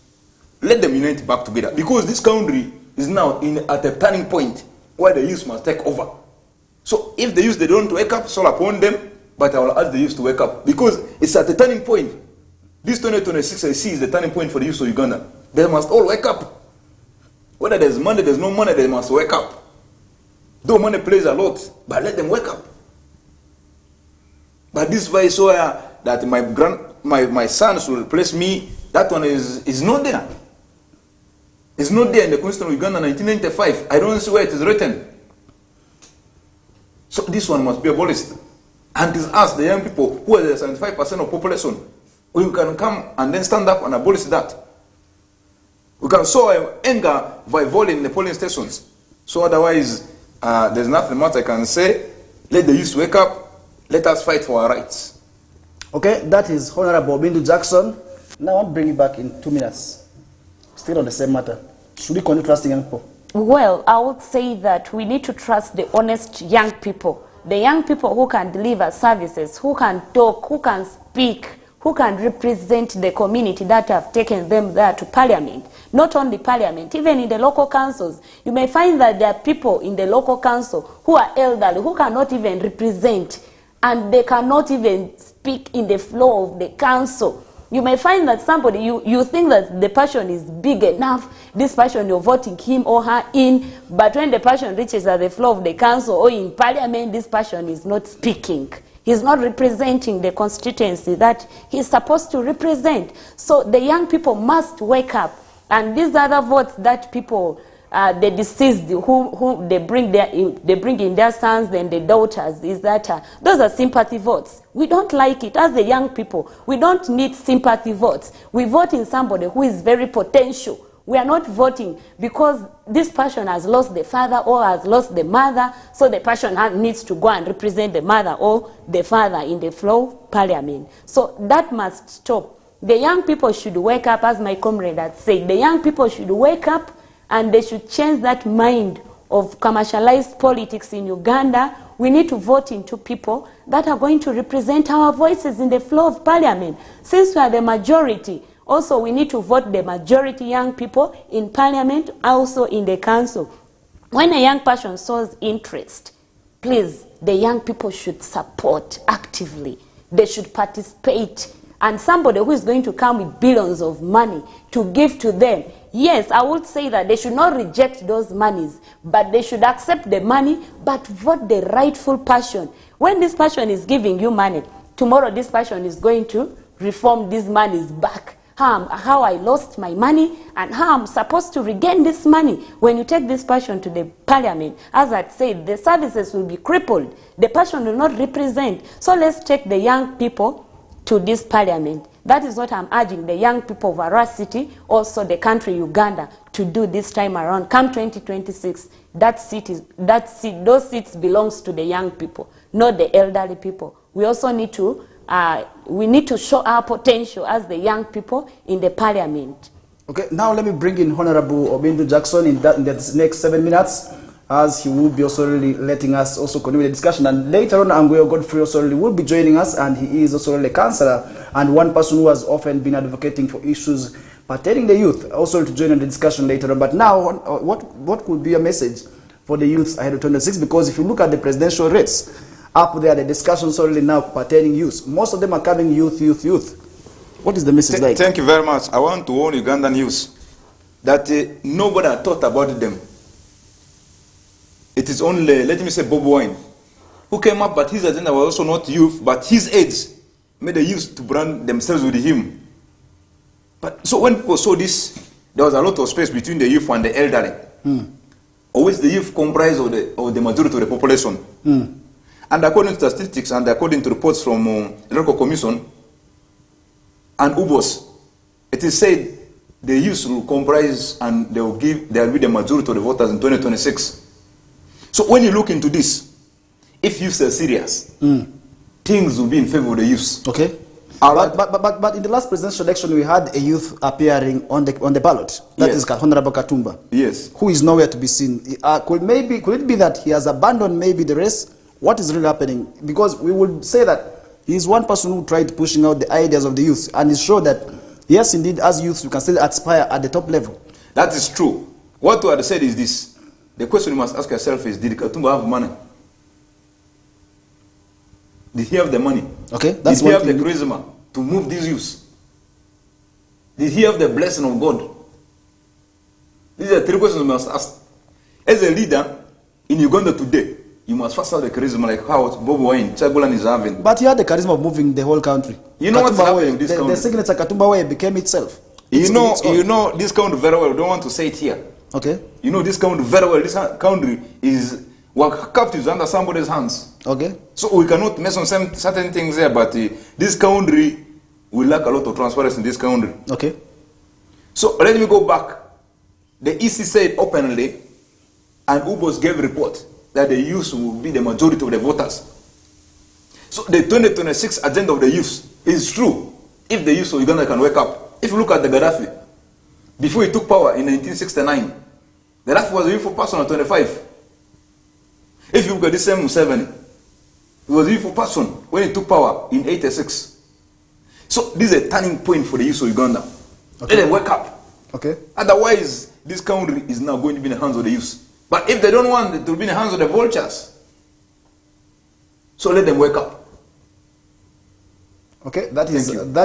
let them unite back together, because this country is now at a turning point where the youth must take over. So if the youth, they don't wake up, it's all upon them, but I will ask the youth to wake up, because it's at a turning point. This 2026 I see is the turning point for the youth of Uganda. They must all wake up. Whether there's money, there's no money, they must wake up. Though money plays a lot, but let them wake up. But this vice that my sons will replace me, that one is not there. It's not there in the Constitution of Uganda 1995. I don't see where it is written. So this one must be abolished. And it's us, the young people, who are the 75% of population, we can come and then stand up and abolish that. We can sow anger by voting in the polling stations. So otherwise, there's nothing much I can say. Let the youth wake up. Let us fight for our rights. Okay, that is Honorable Bindu Jackson. Now I'll bring you back in 2 minutes. Still on the same matter. Should we continue trusting young people? Well, I would say that we need to trust the honest young people. The young people who can deliver services, who can talk, who can speak, who can represent the community that have taken them there to parliament. Not only parliament, even in the local councils. You may find that there are people in the local council who are elderly, who cannot even represent, and they cannot even speak in the floor of the council. You may find that somebody, you think that the person is big enough, this person you're voting him or her in, but when the person reaches at the floor of the council or in parliament, this person is not speaking. He's not representing the constituency that he's supposed to represent. So the young people must wake up. And these other votes that people, the deceased, who they bring in their sons and their daughters, is that those are sympathy votes. We don't like it. As the young people, we don't need sympathy votes. We vote in somebody who is very potential. We are not voting because this person has lost the father or has lost the mother, so the person needs to go and represent the mother or the father in the floor of parliament. So that must stop. The young people should wake up, as my comrade had said. The young people should wake up and they should change that mind of commercialized politics in Uganda. We need to vote into people that are going to represent our voices in the floor of parliament. Since we are the majority, also we need to vote the majority young people in parliament, also in the council. When a young person shows interest, please, the young people should support actively. They should participate. And somebody who is going to come with billions of money to give to them, yes, I would say that they should not reject those monies, but they should accept the money, but vote the rightful person. When this person is giving you money, tomorrow this person is going to reform these monies back. How I lost my money and how I'm supposed to regain this money. When you take this person to the parliament, as I said, the services will be crippled. The person will not represent. So let's take the young people to this parliament. That is what I'm urging the young people of our city, also the country Uganda, to do this time around. Come 2026, those seats belongs to the young people, not the elderly people. We also need to show our potential as the young people in the parliament. Okay, now let me bring in Honorable Bindu Jackson in the next 7 minutes, as he will be also really letting us also continue the discussion. And later on, Anguyo Godfrey also really will be joining us, and he is also really a councillor and one person who has often been advocating for issues pertaining the youth, also to join in the discussion later on. But now, what could be a message for the youth ahead of 2026? Because if you look at the presidential race, up there, the discussions already now pertaining youth, most of them are coming youth. What is the message like? Thank you very much. I want to warn Ugandan youth that nobody had thought about them. It is only, let me say, Bob Wine, who came up, but his agenda was also not youth, but his aides made the youth to brand themselves with him. But so when people saw this, there was a lot of space between the youth and the elderly. always the youth comprise of the majority of the population. And according to statistics and according to reports from the Electoral Commission and UBOS, it is said the youth will comprise and they will be the majority of the voters in 2026. So when you look into this, if youths are serious, things will be in favor of the youth. Okay. But in the last presidential election, we had a youth appearing on the ballot. That is Honorable Katumba. Yes. Who is nowhere to be seen. Could it be that he has abandoned maybe the race? What is really happening? Because we would say that he is one person who tried pushing out the ideas of the youth, and is sure that yes, indeed, as youth, you can still aspire at the top level. That is true. What we have said is this: the question you must ask yourself is, did Katumba have money? Did he have the money? Okay, did he have the charisma to move these youths? Did he have the blessing of God? These are three questions you must ask. As a leader in Uganda today, you must first have the charisma like how Bob Wine, Chagulan is having. But he had the charisma of moving the whole country. You know what's happening in this country? The signature Katumba Way became itself. You know this country very well. I don't want to say it here. Okay. You know this country very well. This country is captives under somebody's hands. Okay. So we cannot mention certain things there, but this country will lack a lot of transparency in this country. Okay. So let me go back. The EC said openly, and UBOS gave report that the youth will be the majority of the voters. So the 2026 agenda of the youth is true if the youth of Uganda can wake up. If you look at the Gaddafi, before he took power in 1969, Gaddafi was a youthful person at 25. If you look at this same Museveni, he was a youthful person when he took power in 86. So this is a turning point for the youth of Uganda. Okay. Let them wake up. Okay. Otherwise, this country is now going to be in the hands of the youth. But if they don't want it to be in the hands of the vultures, so let them wake up. Okay, that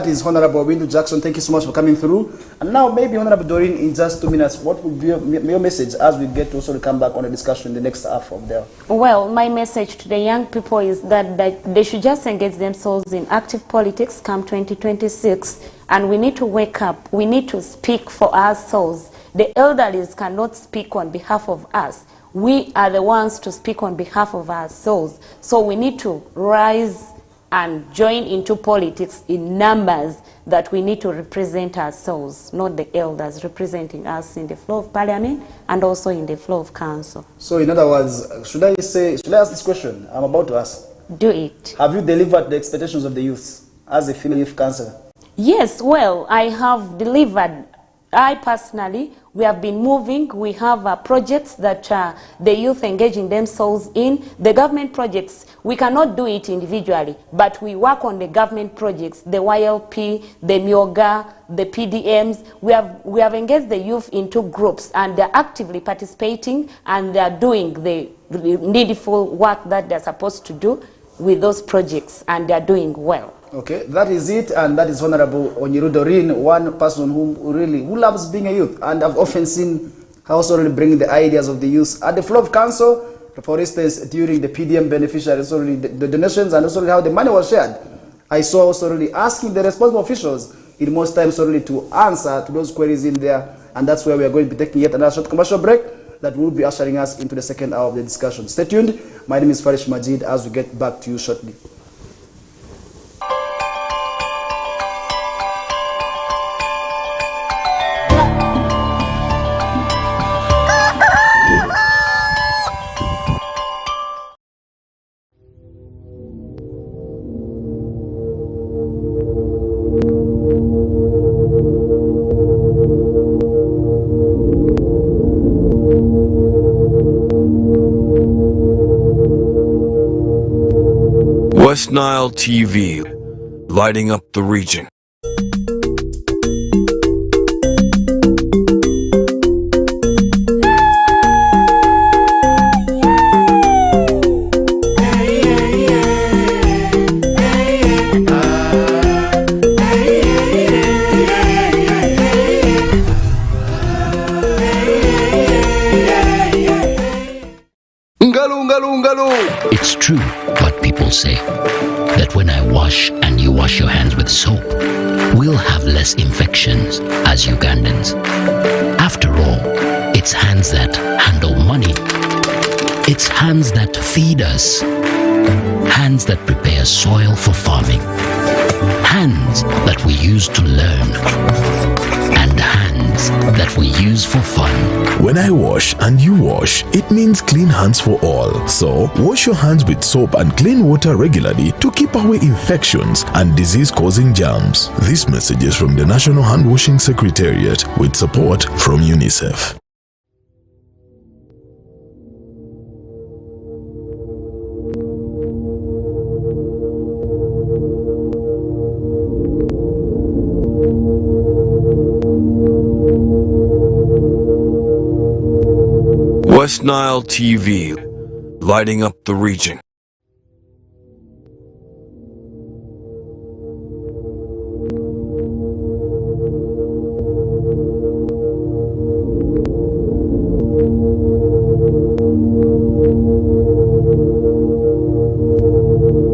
is Honorable Windu Jackson. Thank you so much for coming through. And now maybe Honorable Doreen, in just 2 minutes, what would be your message as we get to also come back on the discussion in the next half of the... Well, my message to the young people is that they should just engage themselves in active politics come 2026, and we need to wake up. We need to speak for ourselves. The elderlies cannot speak on behalf of us. We are the ones to speak on behalf of ourselves. So we need to rise and join into politics in numbers that we need to represent ourselves, not the elders representing us in the floor of parliament and also in the floor of council. So in other words, should I ask this question I'm about to ask? Do it. Have you delivered the expectations of the youth as a female youth councillor? Yes, well, I have delivered. I personally, we have been moving. We have projects that the youth engaging themselves in. The government projects, we cannot do it individually, but we work on the government projects, the YLP, the MIOGA, the PDMs. We have engaged the youth into groups, and they're actively participating, and they're doing the needful work that they're supposed to do with those projects, and they're doing well. Okay, that is it, and that is Honorable Onyiru Doreen, one person who loves being a youth, and I've often seen her also really bring the ideas of the youth at the floor of council. For instance, during the PDM beneficiaries, the donations, and also how the money was shared. I saw also really asking the responsible officials in most times really to answer to those queries in there, and that's where we are going to be taking yet another short commercial break that will be ushering us into the second hour of the discussion. Stay tuned. My name is Farish Majid as we get back to you shortly. West Nile TV, lighting up the region. It's true what people say, that when I wash and you wash your hands with soap, we'll have less infections as Ugandans. After all, it's hands that handle money. It's hands that feed us. Hands that prepare soil for farming. Hands that we use to learn. And hands that we use for fun. When I wash and you wash, it means clean hands for all. So, wash your hands with soap and clean water regularly to keep away infections and disease-causing germs. This message is from the National Hand Washing Secretariat with support from UNICEF. West Nile TV, lighting up the region.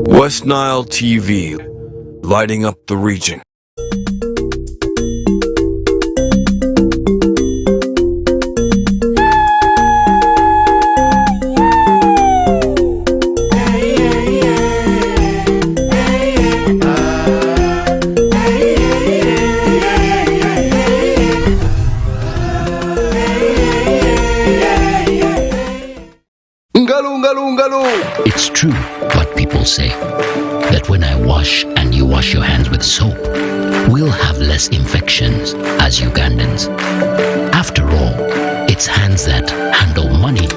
West Nile TV, lighting up the region. It's true what people say, that when I wash and you wash your hands with soap, we'll have less infections as Ugandans. After all, it's hands that handle money.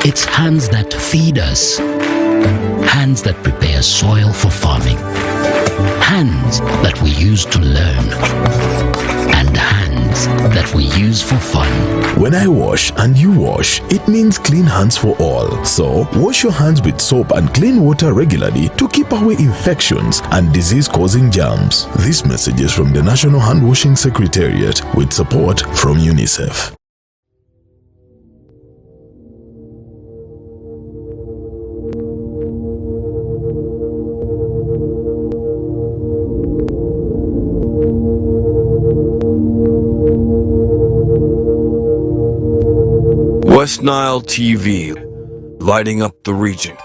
It's hands that feed us. Hands that prepare soil for farming. Hands that we use to learn. And hands that we use for fun. When I wash and you wash, it means clean hands for all. So, wash your hands with soap and clean water regularly to keep away infections and disease-causing germs. This message is from the National Hand Washing Secretariat with support from UNICEF. West Nile TV, lighting up the region.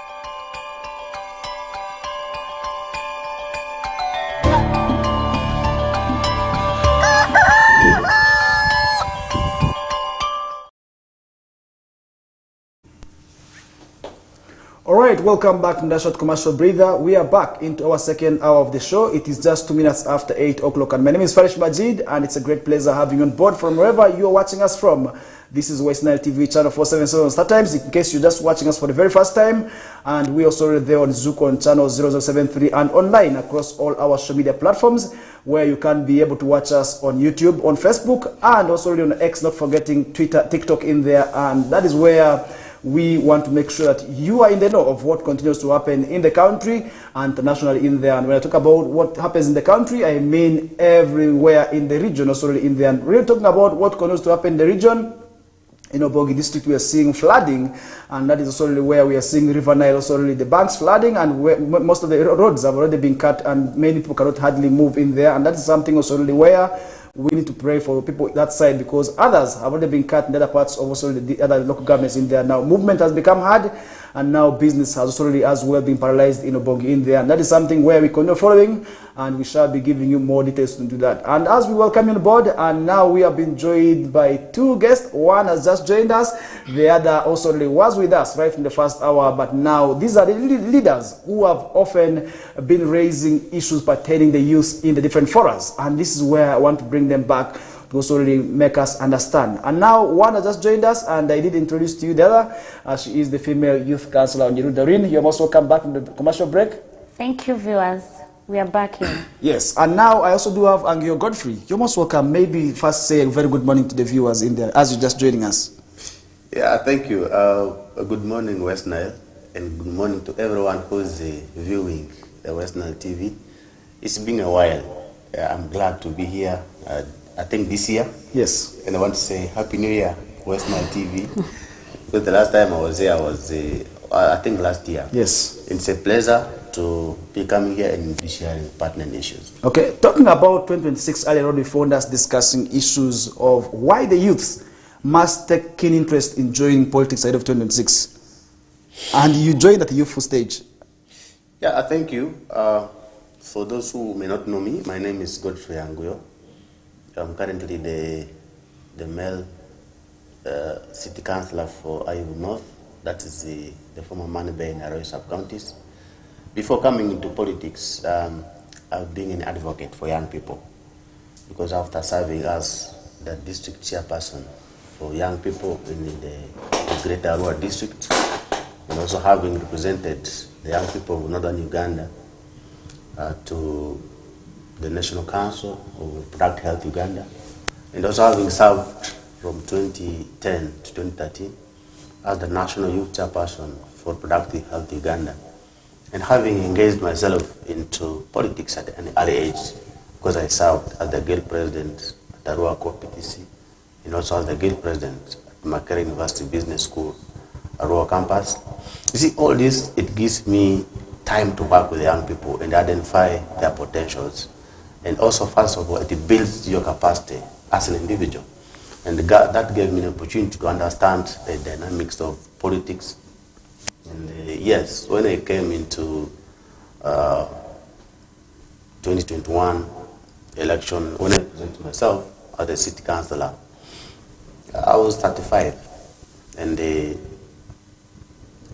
Alright, welcome back to the short commercial breather. We are back into our second hour of the show. It is just 2 minutes after 8 o'clock and my name is Farish Majid and it's a great pleasure having you on board from wherever you are watching us from. This is West Nile TV channel 477 on StarTimes in case you're just watching us for the very first time, and we also are there on Zuko on channel 0073 and online across all our social media platforms where you can be able to watch us on YouTube, on Facebook and also on X, not forgetting Twitter, TikTok in there, and that is where we want to make sure that you are in the know of what continues to happen in the country and internationally in there. And when I talk about what happens in the country, I mean everywhere in the region, also in there. And we're talking about what continues to happen in the region. In Obogi district, we are seeing flooding, and that is also where we are seeing River Nile, also the banks flooding, and where most of the roads have already been cut, and many people cannot hardly move in there. And that is something also where we need to pray for people that side, because others have already been cut in other parts of also the other local governments in there. Now movement has become hard, and now business has also as well been paralyzed in Obogi in there. And that is something where we continue following, and we shall be giving you more details to do that. And as we welcome you on board, and now we have been joined by two guests. One has just joined us, the other also was with us right from the first hour, but now these are the leaders who have often been raising issues pertaining the youth in the different forums, and this is where I want to bring them back to also really make us understand. And now one has just joined us, and I did introduce to you the other. She is the female youth councillor, Onyiru. You're most welcome back from the commercial break. Thank you, viewers. We are back here. Yes, and now I also do have Angio Godfrey. You're most welcome. Maybe first say a very good morning to the viewers in there as you're just joining us. Yeah, thank you. Good morning, West Nile, and good morning to everyone who's viewing the West Nile TV. It's been a while. I'm glad to be here. I think this year. Yes. And I want to say Happy New Year, West Nile TV. Because the last time I was here, I think last year. Yes. It's a pleasure to be coming here and be sharing pertinent issues. Okay, talking about 2026, earlier on we found us discussing issues of why the youths must take keen interest in joining politics ahead of 2026. And you joined at the youthful stage. Yeah, thank you. For those who may not know me, my name is Godfrey Anguyo. I'm currently the male city councillor for Ayu North. That is the former Manibay and Arroyo sub-counties. Before coming into politics, I've been an advocate for young people, because after serving as the district chairperson for young people in the Greater Arua district, and also having represented the young people of Northern Uganda to the National Council of Reproductive Health Uganda, and also having served from 2010 to 2013 as the National Youth Chairperson for Reproductive Health Uganda, and having engaged myself into politics at an early age, because I served as the Guild President at Arua PTC, and also as the Guild President at Makerere University Business School, Arua campus. You see, all this, it gives me time to work with young people and identify their potentials. And also, first of all, it builds your capacity as an individual. And that gave me an opportunity to understand the dynamics of politics. And yes, when I came into 2021 election, when I presented myself as a city councillor, I was 35. And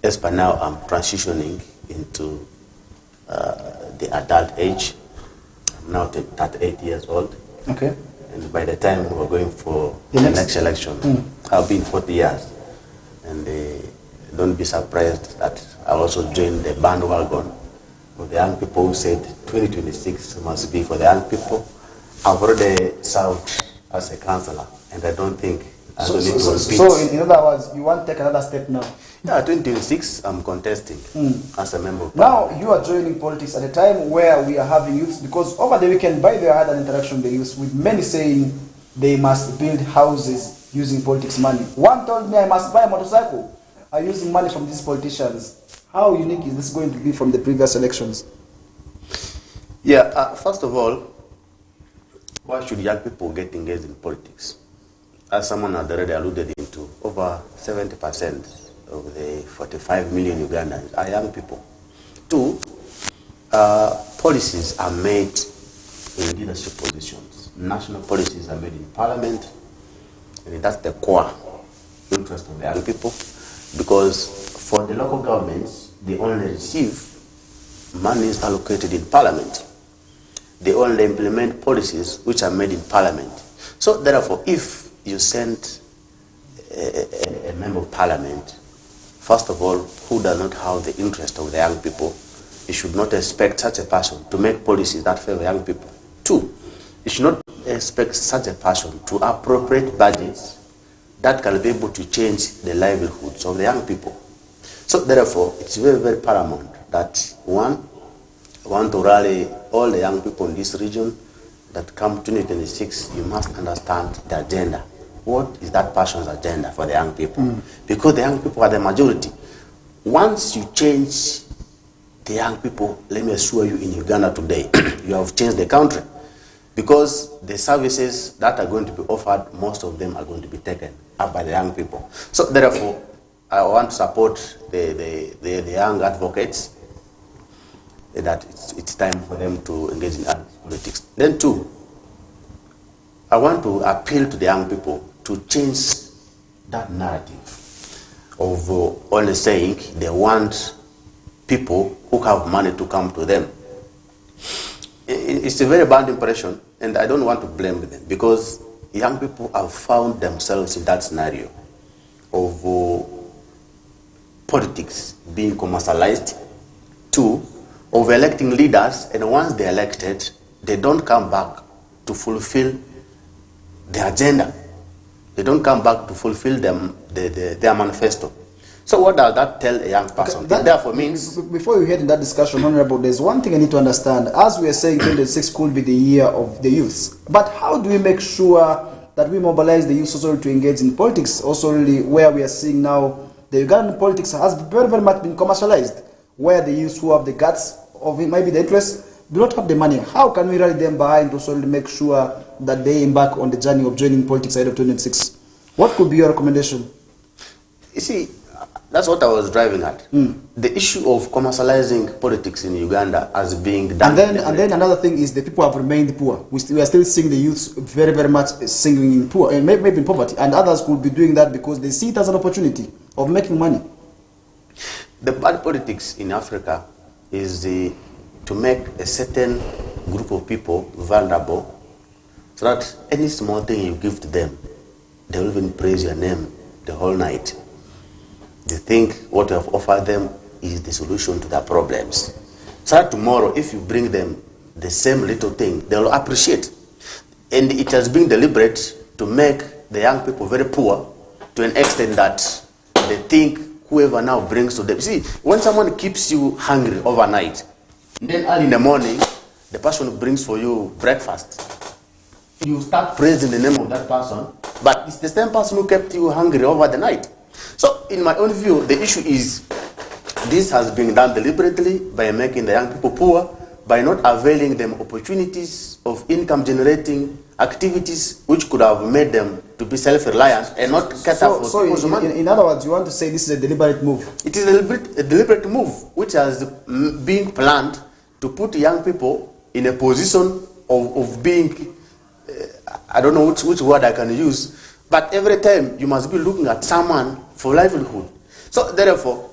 as per now, I'm transitioning into the adult age. I'm now 38 years old. Okay. And by the time we're going for the next election, I'll be in 40 years. And don't be surprised that I also joined the bandwagon of the young people who said 2026 must be for the young people. I've already served as a councillor, and I don't think I don't need to repeat. So in other words, you want to take another step now? Yeah, 2026, I'm contesting as a member of Now, you are joining politics at a time where we are having youths, because over the weekend, by the way, I had an interaction with the youths, with many saying they must build houses using politics money. One told me I must buy a motorcycle using money from these politicians. How unique is this going to be from the previous elections? Yeah, first of all, why should young people get engaged in politics? As someone had already alluded into, over 70% of the 45 million Ugandans are young people. Two, policies are made in leadership positions. National policies are made in parliament, and that's the core interest of the young people, because for the local governments, they only receive monies allocated in parliament. They only implement policies which are made in parliament. So therefore, if you send a member of parliament, first of all, who does not have the interest of the young people, you should not expect such a person to make policies that favor young people. Two, you should not expect such a person to appropriate budgets that can be able to change the livelihoods of the young people. So therefore, it's very, very paramount that one, I want to rally all the young people in this region that come 2026, you must understand the agenda. What is that person's agenda for the young people? Because the young people are the majority. Once you change the young people, let me assure you, in Uganda today, you have changed the country. Because the services that are going to be offered, most of them are going to be taken up by the young people. So therefore, I want to support the young advocates, that it's time for them to engage in politics. Then two, I want to appeal to the young people to change that narrative of only saying they want people who have money to come to them. It's a very bad impression, and I don't want to blame them, because young people have found themselves in that scenario of politics being commercialized. Two, of electing leaders, and once they're elected, they don't come back to fulfill the agenda. They don't come back to fulfill their manifesto. So what does that tell a young person? Okay, That therefore means... Before you head in that discussion, Honorable, there's one thing I need to understand. As we are saying, 2026 could be the year of the youth. But how do we make sure that we mobilize the youth also to engage in politics, also really where we are seeing now the Ugandan politics has very, very much been commercialized, where the youth who have the guts of it, maybe the interest, do not have the money? How can we rally them behind to also make sure that they embark on the journey of joining politics ahead of 2026? What could be your recommendation? You see, that's what I was driving at. The issue of commercializing politics in Uganda as being done. And then another thing is the people have remained poor. We are still seeing the youth very, very much singing in poor, and maybe in poverty. And others could be doing that because they see it as an opportunity of making money. The bad politics in Africa is to make a certain group of people vulnerable, so that any small thing you give to them, they will even praise your name the whole night. They think what you have offered them is the solution to their problems. So that tomorrow, if you bring them the same little thing, they will appreciate. And it has been deliberate to make the young people very poor to an extent that they think whoever now brings to them. See, when someone keeps you hungry overnight, then early in the morning, the person who brings for you breakfast, you start praising the name of that person, but it's the same person who kept you hungry over the night. So, in my own view, the issue is this has been done deliberately by making the young people poor, by not availing them opportunities of income-generating activities which could have made them to be self-reliant and not cater for people's money. In other words, you want to say this is a deliberate move? It is a deliberate move which has been planned to put young people in a position of being, I don't know which word I can use, but every time you must be looking at someone for livelihood. So therefore,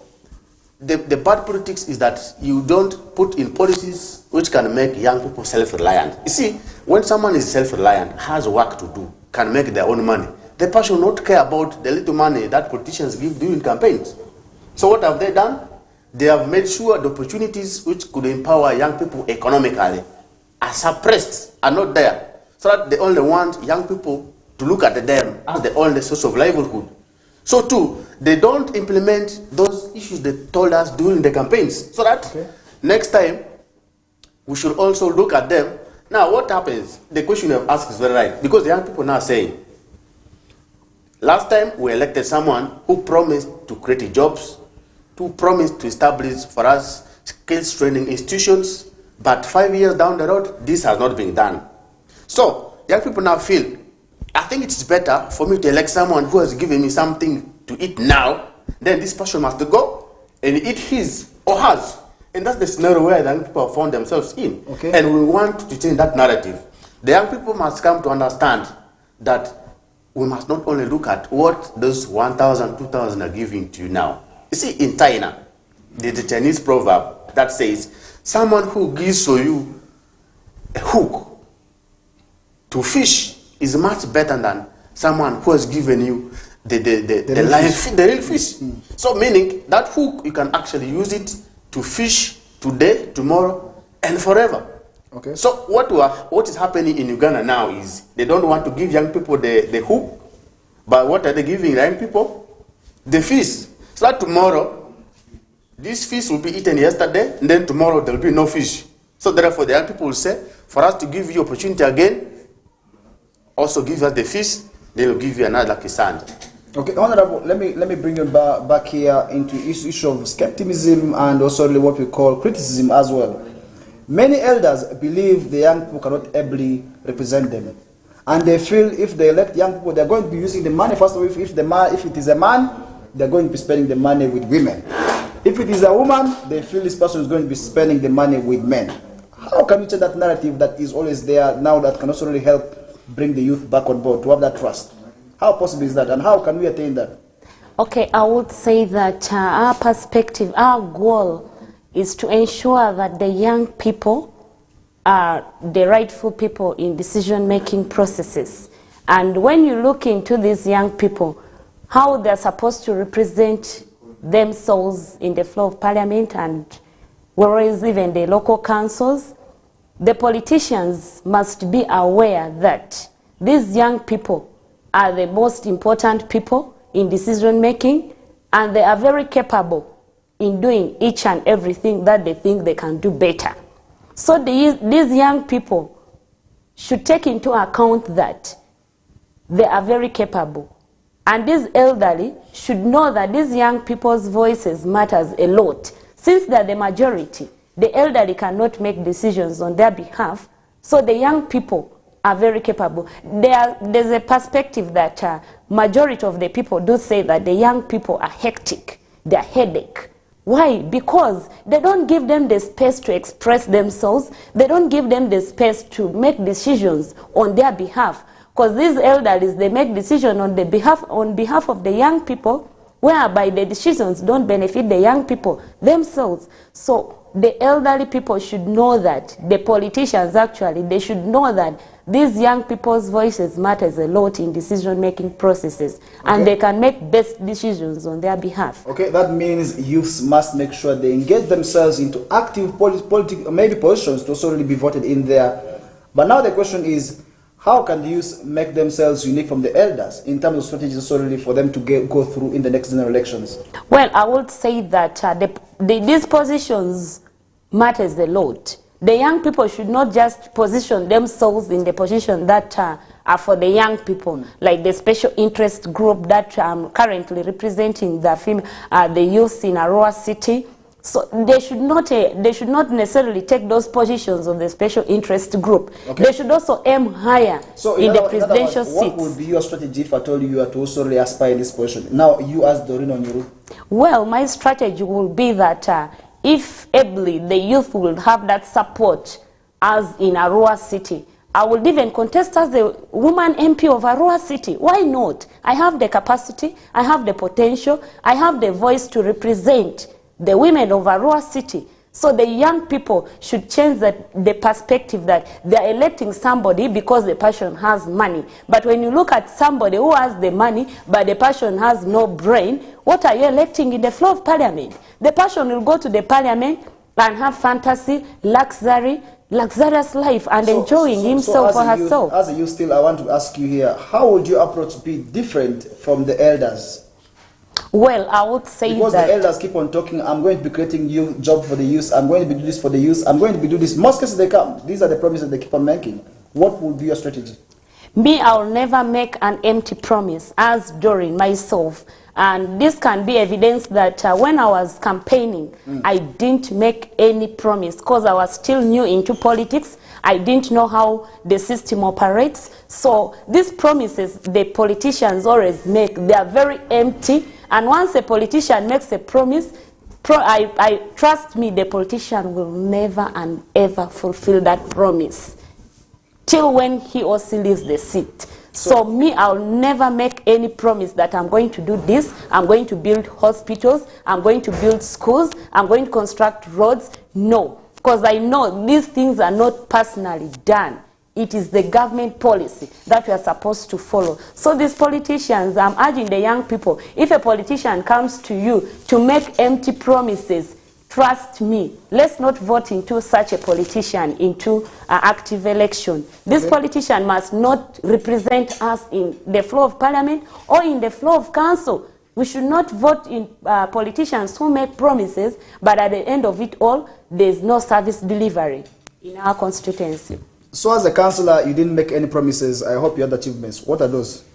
the bad politics is that you don't put in policies which can make young people self-reliant. You see, when someone is self-reliant, has work to do, can make their own money, the person will not care about the little money that politicians give during campaigns. So what have they done? They have made sure the opportunities which could empower young people economically are suppressed, are not there. So that they only want young people to look at them as the only source of livelihood. So too, they don't implement those issues they told us during the campaigns. So that next time, we should also look at them. Now, what happens? The question you have asked is very right. Because the young people now are saying, last time we elected someone who promised to create jobs, who promised to establish for us skills training institutions, but 5 years down the road, this has not been done. So, young people now feel, I think it's better for me to elect someone who has given me something to eat now, then this person must go and eat his or hers. And that's the scenario where the young people have found themselves in. Okay. And we want to change that narrative. The young people must come to understand that we must not only look at what those 1,000, 2,000 are giving to you now. You see, in China, there's a Chinese proverb that says, someone who gives to you a hook to fish is much better than someone who has given you the real fish. So meaning that hook, you can actually use it to fish today, tomorrow, and forever. Okay. So what is happening in Uganda now is they don't want to give young people the hook, but what are they giving young people? The fish. So that tomorrow, this fish will be eaten yesterday, and then tomorrow there will be no fish. So therefore the young people will say, for us to give you opportunity again, also give us the fish, they will give you another lucky sand. Okay, Honorable, let me bring you back here into issue of skepticism and also really what we call criticism as well. Many elders believe the young people cannot ably represent them, and they feel if they elect young people, they're going to be using the money. First of all, if it is a man, they're going to be spending the money with women. If it is a woman, they feel this person is going to be spending the money with men. How can you change that narrative that is always there now that can also really help bring the youth back on board to have that trust? How possible is that, and how can we attain that? Okay, I would say that our perspective, our goal is to ensure that the young people are the rightful people in decision-making processes. And when you look into these young people, how they're supposed to represent themselves in the floor of parliament and whereas even the local councils, the politicians must be aware that these young people are the most important people in decision-making, and they are very capable in doing each and everything that they think they can do better. So these young people should take into account that they are very capable. And these elderly should know that these young people's voices matters a lot. Since they are the majority, the elderly cannot make decisions on their behalf, so the young people are very capable. There's a perspective that majority of the people do say that the young people are hectic, they're headache. Why? Because they don't give them the space to express themselves. They don't give them the space to make decisions on their behalf. Because these elderly, they make decisions on behalf of the young people, whereby the decisions don't benefit the young people themselves. So the elderly people should know that, the politicians actually, they should know that these young people's voices matters a lot in decision-making processes, and they can make best decisions on their behalf. Okay, that means youths must make sure they engage themselves into active maybe positions to also really be voted in there. But now the question is, how can the youth make themselves unique from the elders in terms of strategies also really for them to go through in the next general elections? Well, I would say that these positions matters a lot. The young people should not just position themselves in the position that are for the young people, like the special interest group that I'm currently representing, the youth in Arua City. So they should not necessarily take those positions of the special interest group. Okay. They should also aim higher in the presidential seats. What would be your strategy if I told you are to also really aspire in this position? Now, you as Doreen Onyuru. Well, my strategy will be that if ably the youth will have that support as in Arua City, I will even contest as the woman MP of Arua City. Why not? I have the capacity, I have the potential, I have the voice to represent the women of Arua City. So the young people should change the perspective that they are electing somebody because the person has money. But when you look at somebody who has the money but the person has no brain, what are you electing in the floor of parliament? The person will go to the parliament and have fantasy, luxurious life and enjoying himself or herself. As a youth still, I want to ask you here, how would your approach be different from the elders? Well, I would say because the elders keep on talking, I'm going to be creating job for the youth, I'm going to be doing this for the youth, I'm going to be doing this. Most cases they come. These are the promises they keep on making. What would be your strategy? Me, I will never make an empty promise, as Doreen, myself. And this can be evidence that when I was campaigning, I didn't make any promise because I was still new into politics. I didn't know how the system operates. So these promises the politicians always make, they are very empty. And once a politician makes a promise, I trust me, the politician will never and ever fulfill that promise till when he also leaves the seat. So me, I'll never make any promise that I'm going to do this, I'm going to build hospitals, I'm going to build schools, I'm going to construct roads. No, because I know these things are not personally done. It is the government policy that we are supposed to follow. So these politicians, I'm urging the young people, if a politician comes to you to make empty promises, trust me, let's not vote into such a politician into an active election. This politician must not represent us in the floor of parliament or in the floor of council. We should not vote in politicians who make promises, but at the end of it all, there's no service delivery in our constituency. So as a councillor, you didn't make any promises. I hope you had achievements. What are those?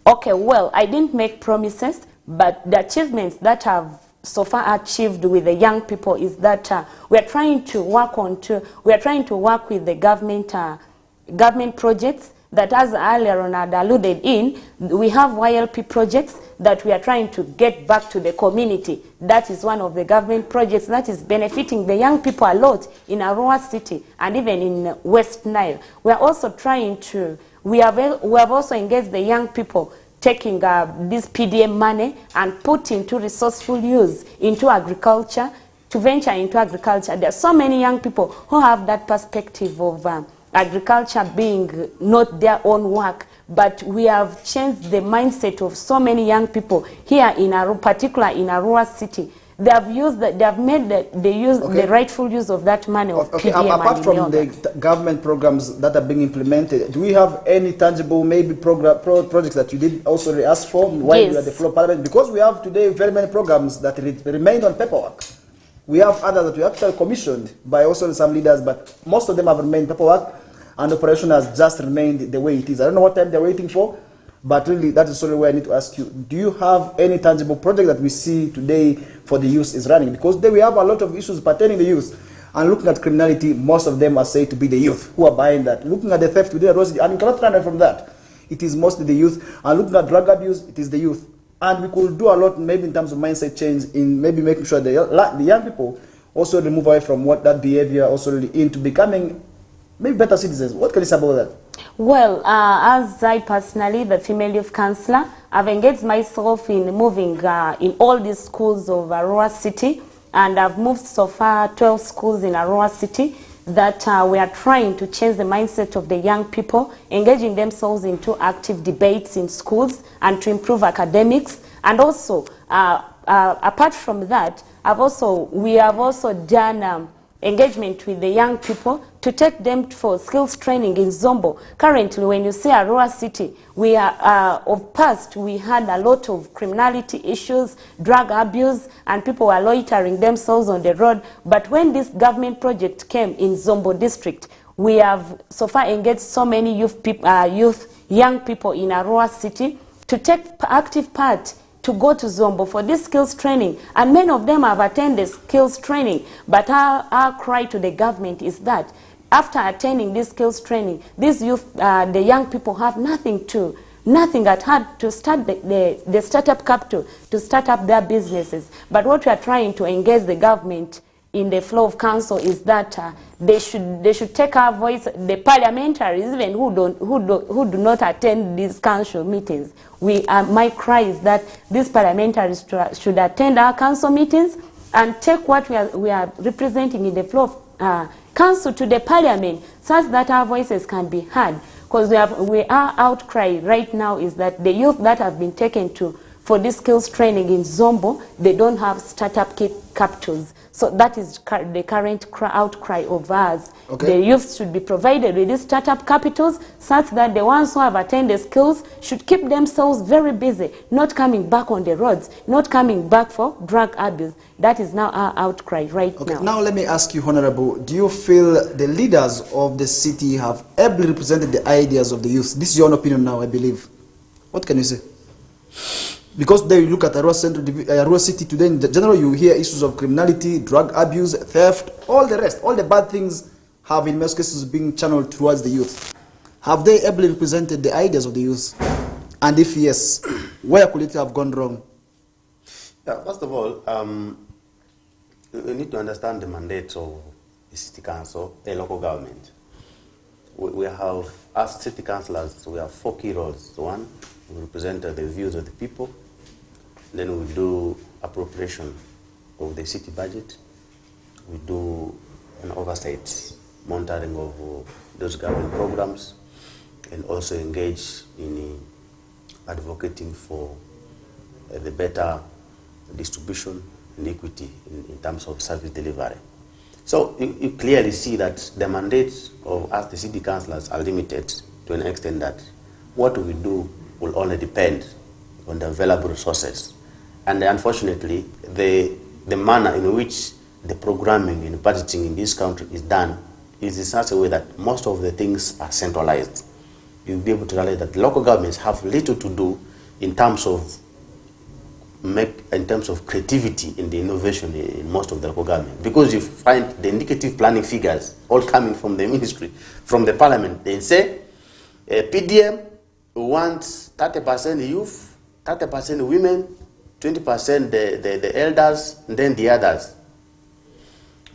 Okay, well, I didn't make promises, but the achievements that I've so far achieved with the young people is that we are trying to work with the government projects that, as earlier on I alluded in, we have YLP projects that we are trying to get back to the community. That is one of the government projects that is benefiting the young people a lot in Arua City and even in West Nile. We are also trying to, we have also engaged the young people taking this PDM money and put into resourceful use into agriculture, to venture into agriculture. There are so many young people who have that perspective of agriculture being not their own work, but we have changed the mindset of so many young people here in Arua, particularly in Arua City. They have made the rightful use of that money of PDM. Apart from the government programs that are being implemented, do we have any tangible maybe projects that you did also ask for while you were at the floor of parliament? Because we have today very many programs that remained on paperwork. We have others that we actually commissioned by also some leaders, but most of them have remained paperwork, and the operation has just remained the way it is. I don't know what time they're waiting for, but really that is only where I need to ask you, do you have any tangible project that we see today for the youth is running? Because today we have a lot of issues pertaining to the youth, and looking at criminality, most of them are said to be the youth who are buying that. Looking at the theft within the Rosity, and you cannot run away from that. it is mostly the youth. And looking at drug abuse, it is the youth. And we could do a lot maybe in terms of mindset change, in maybe making sure the young people also remove away from what that behavior also into becoming maybe better citizens. What can you say about that? Well, as I personally, the female youth councillor, I've engaged myself in moving in all these schools of Arua City, and I've moved so far 12 schools in Arua City that we are trying to change the mindset of the young people, engaging themselves into active debates in schools and to improve academics. And also, apart from that, we have also done engagement with the young people to take them for skills training in Zombo. Currently, when you see Arua City, we are, of past, we had a lot of criminality issues, drug abuse, and people were loitering themselves on the road. But when this government project came in Zombo district, we have so far engaged so many young people in Arua City to take active part to go to Zombo for this skills training, and many of them have attended skills training. But our cry to the government is that after attending this skills training, these youth, the young people have nothing at hand to start the startup capital to start up their businesses. But what we are trying to engage the government in the flow of council is that they should take our voice. The parliamentaries, even who do not attend these council meetings, my cry is that these parliamentaries should attend our council meetings and take what we are representing in the flow of council to the parliament, such that our voices can be heard. Because our outcry right now is that the youth that have been taken for this skills training in Zombo, they don't have startup capitals. So that is the current outcry of ours. Okay. The youth should be provided with these startup capitals such that the ones who have attained the skills should keep themselves very busy, not coming back on the roads, not coming back for drug abuse. That is now our outcry right now. Now let me ask you, Honorable, do you feel the leaders of the city have ably represented the ideas of the youth? This is your own opinion now, I believe. What can you say? Because there you look at Arua City today, in general you hear issues of criminality, drug abuse, theft, all the rest, all the bad things have in most cases been channeled towards the youth. Have they ably represented the ideas of the youth? And if yes, where could it have gone wrong? Yeah, first of all, we need to understand the mandate of the city council, a local government. We have, as city councillors, we have 4 key roles. One, we represent the views of the people. Then we do appropriation of the city budget. We do an oversight, monitoring of those government programs, and also engage in advocating for the better distribution and equity in terms of service delivery. So you clearly see that the mandate of us, the city councillors, are limited to an extent that what we do will only depend on the available resources. And unfortunately, the manner in which the programming and budgeting in this country is done is in such a way that most of the things are centralized. You'll be able to realize that local governments have little to do in terms of creativity in the innovation in most of the local government. Because you find the indicative planning figures all coming from the ministry, from the parliament. They say PDM wants 30% youth, 30% women, 20% the elders, and then the others.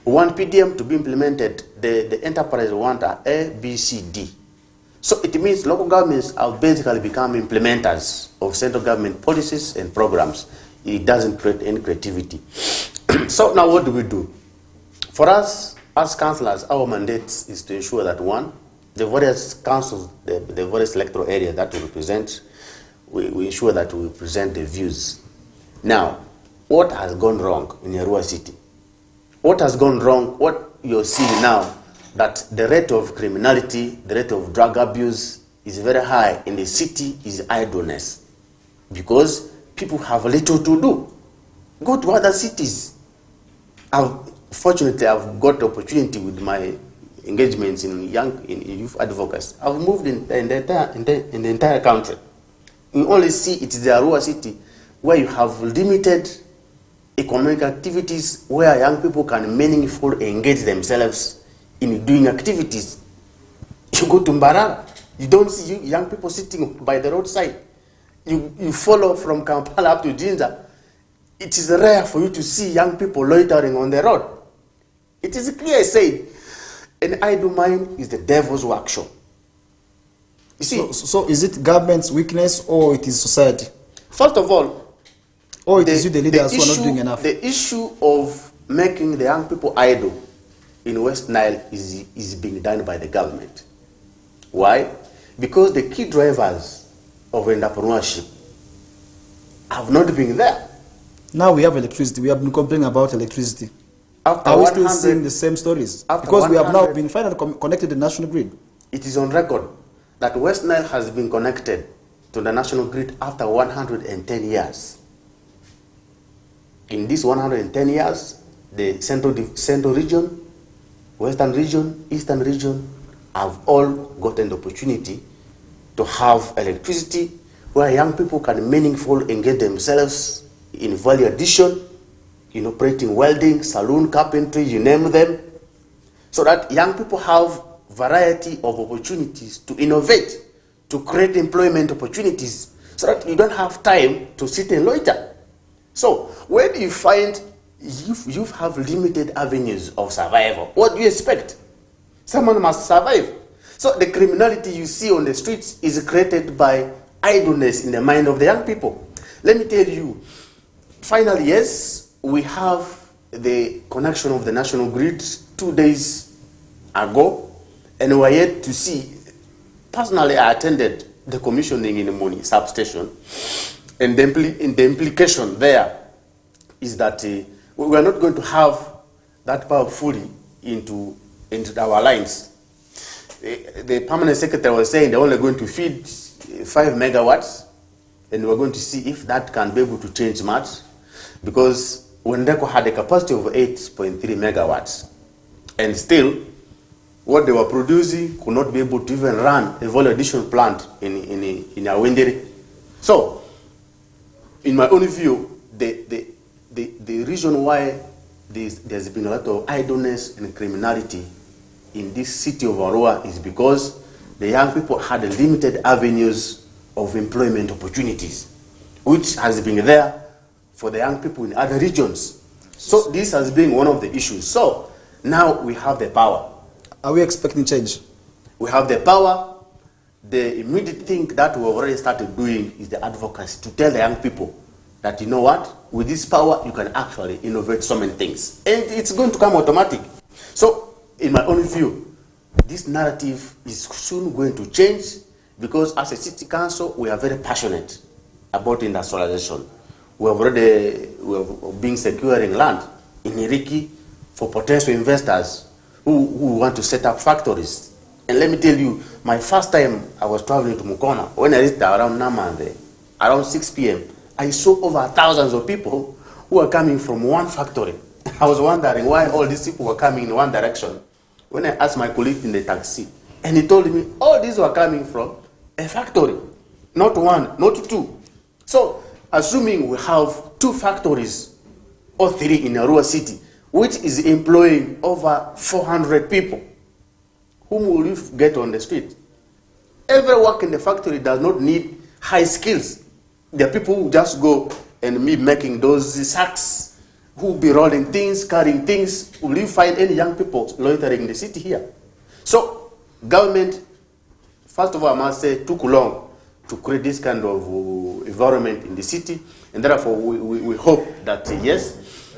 We want PDM to be implemented. The enterprise want A, B, C, D. So it means local governments have basically become implementers of central government policies and programs. It doesn't create any creativity. So now what do? For us, as councillors, our mandate is to ensure that one, the various councils, the various electoral areas that we represent, we ensure that we present the views. Now, what has gone wrong in Arua City? What has gone wrong, what you're seeing now, that the rate of criminality, the rate of drug abuse is very high in the city is idleness. Because people have little to do. Go to other cities. Fortunately, I've got the opportunity with my engagements in youth advocacy. I've moved in the entire country. You only see it is the Arua City where you have limited economic activities where young people can meaningfully engage themselves in doing activities. You go to Mbarara, You don't see young people sitting by the roadside. You follow from Kampala up to Jinja. It is rare for you to see young people loitering on the road. It is clear, I say, an idle mind is the devil's workshop. You see, so is it government's weakness or it is society? First of all, or it is you, the leaders, who are not doing enough? The issue of making the young people idle in West Nile is being done by the government. Why? Because the key drivers of entrepreneurship have not been there. Now we have electricity. We have been complaining about electricity. After are we still seeing the same stories? Because we have now been finally connected to the national grid. It is on record that West Nile has been connected to the national grid after 110 years. In these 110 years, the central region, western region, eastern region have all gotten the opportunity to have electricity where young people can meaningfully engage themselves in value addition, in operating welding, saloon, carpentry, you name them, so that young people have variety of opportunities to innovate, to create employment opportunities, so that you don't have time to sit and loiter. So when you find you have limited avenues of survival, what do you expect? Someone must survive. So the criminality you see on the streets is created by idleness in the mind of the young people. Let me tell you, finally, yes, we have the connection of the national grid 2 days ago, and we are yet to see. Personally, I attended the commissioning in the Moni substation, and the implication there is that we are not going to have that power fully into our lines. The permanent secretary was saying they're only going to feed 5 megawatts, and we're going to see if that can be able to change much, because Wendeko had a capacity of 8.3 megawatts, and still what they were producing could not be able to even run a value addition plant in Awendere. So, in my own view, the reason why there's been a lot of idleness and criminality in this city of Arua is because the young people had limited avenues of employment opportunities, which has been there for the young people in other regions. So this has been one of the issues. So now we have the power. Are we expecting change? We have the power. The immediate thing that we've already started doing is the advocacy, to tell the young people that, you know what, with this power you can actually innovate so many things, and it's going to come automatic. So in my own view, this narrative is soon going to change, because as a city council we are very passionate about industrialization. We have been securing land in Iriki for potential investors who want to set up factories. And let me tell you, my first time I was traveling to Mukona, when I reached around Namande, around 6 p.m., I saw over thousands of people who were coming from one factory. I was wondering why all these people were coming in one direction. When I asked my colleague in the taxi, and he told me all these were coming from a factory, not one, not two. So, assuming we have 2 factories or 3 in Arua City, which is employing over 400 people, whom will you get on the street? Every work in the factory does not need high skills. There are people who just go and be making those sacks, who will be rolling things, carrying things. Will you find any young people loitering in the city here? So, government, first of all, I must say, took long to create this kind of environment in the city, and therefore we hope that, yes,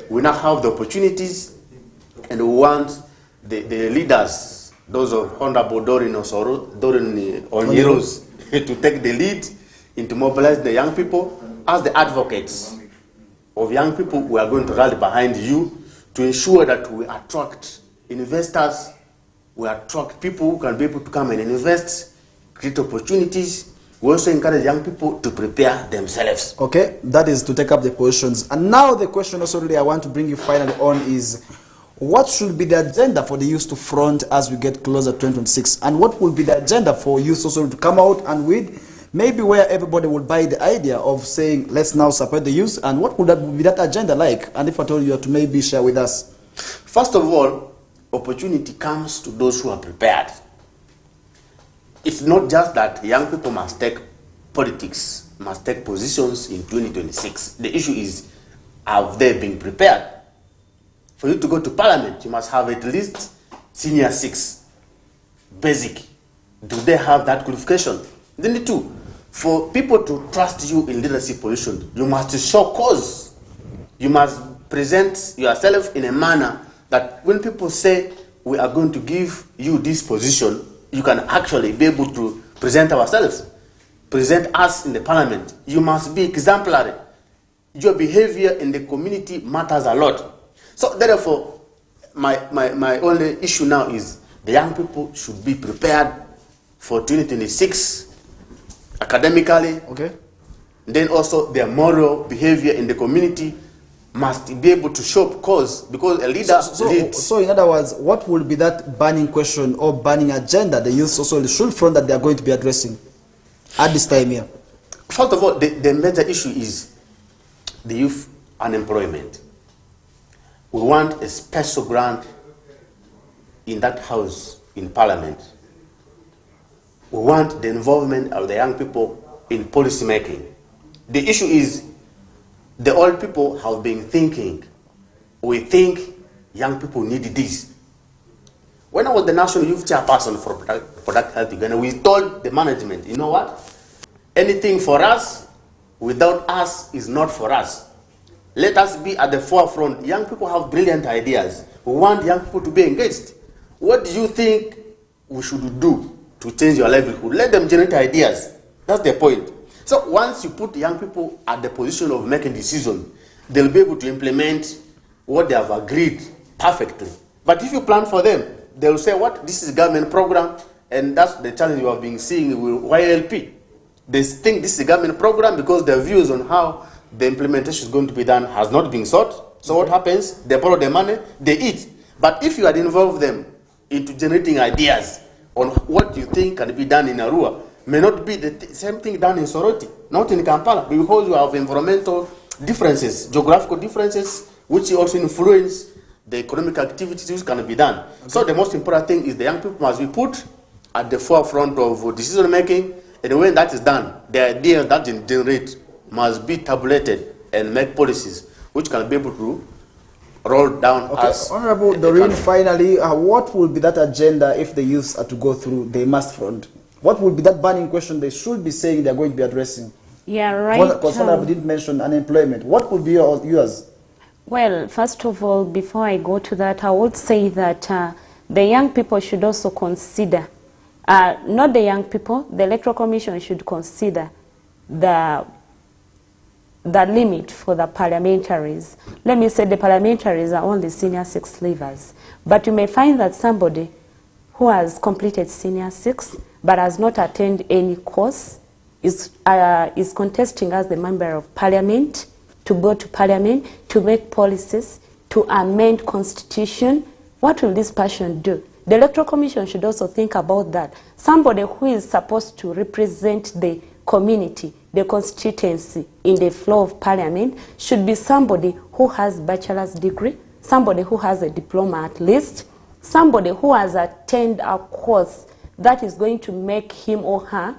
we now have the opportunities, and we want the leaders, those of Honorable Dorin Oniros, to take the lead and to mobilize the young people. As the advocates of young people, we are going to rally behind you to ensure that we attract investors, we attract people who can be able to come and invest, create opportunities. We also encourage young people to prepare themselves. Okay, that is to take up the positions. And now the question also really I want to bring you finally on is, what should be the agenda for the youth to front as we get closer to 2026? And what will be the agenda for youth also to come out and with, maybe where everybody would buy the idea of saying, let's now support the youth, and what would that agenda like? And if I told you to maybe share with us. First of all, opportunity comes to those who are prepared. it's not just that young people must take politics, must take positions in 2026. The issue is, have they been prepared? For you to go to parliament, you must have at least senior 6, basic. Do they have that qualification? Then two, for people to trust you in leadership position, you must show cause. You must present yourself in a manner that when people say, we are going to give you this position, you can actually be able to present ourselves, present us in the parliament. You must be exemplary. Your behavior in the community matters a lot. So therefore, my only issue now is the young people should be prepared for 2026 academically. Okay. Then also their moral behavior in the community must be able to show cause, because a leader leads. So in other words, what will be that burning question or burning agenda the youth also should front that they are going to be addressing at this time here? First of all, the major issue is the youth unemployment. We want a special grant in that house in parliament. We want the involvement of the young people in policy making. The issue is the old people have been thinking, we think young people need this. When I was the National Youth Chairperson for Product Health Uganda, we told the management, you know what? Anything for us, without us, is not for us. Let us be at the forefront. Young people have brilliant ideas. We want young people to be engaged. What do you think we should do to change your livelihood? Let them generate ideas. That's the point. So once you put young people at the position of making decisions, they'll be able to implement what they have agreed perfectly. But if you plan for them, they'll say, what? This is a government program, and that's the challenge you have been seeing with YLP. They think this is a government program because their views on how the implementation is going to be done has not been sought. So what happens? They borrow the money, they eat. But if you had involved them into generating ideas on what you think can be done in Arua, may not be the same thing done in Soroti, not in Kampala, because you have environmental differences, geographical differences, which also influence the economic activities which can be done. Okay. So the most important thing is the young people must be put at the forefront of decision making, and when that is done, the ideas that they generate must be tabulated and make policies which can be able to roll down. Okay, as Honorable Doreen, finally, what will be that agenda if the youths are to go through the must front? What will be that burning question they should be saying they're going to be addressing? Yeah, right. Because Honorable didn't mention unemployment. What would be yours? Well, first of all, before I go to that, I would say that the young people should also consider, not the young people, the Electoral Commission should consider the limit for the parliamentaries. Let me say the parliamentaries are only senior 6 leavers. But you may find that somebody who has completed senior 6 but has not attained any course is contesting as the member of parliament to go to parliament, to make policies, to amend constitution. What will this person do? The Electoral Commission should also think about that. Somebody who is supposed to represent the community, the constituency in the floor of parliament should be somebody who has bachelor's degree, somebody who has a diploma at least, somebody who has attained a course that is going to make him or her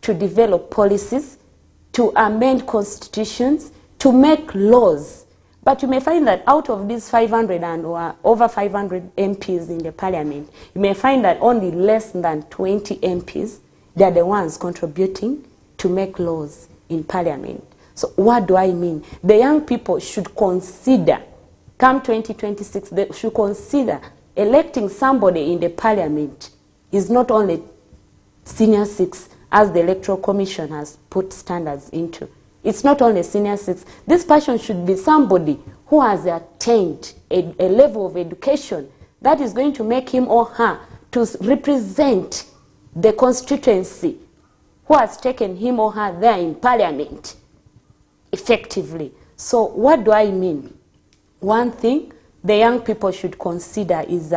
to develop policies, to amend constitutions, to make laws. But you may find that out of these 500 and over 500 MPs in the parliament, you may find that only less than 20 MPs, they are the ones contributing to make laws in parliament. So what do I mean? The young people should consider, come 2026, they should consider electing somebody in the parliament is not only senior 6 as the Electoral Commission has put standards into. It's not only senior 6. This person should be somebody who has attained a level of education that is going to make him or her to represent the constituency, who has taken him or her there in parliament effectively. So what do I mean? One thing the young people should consider is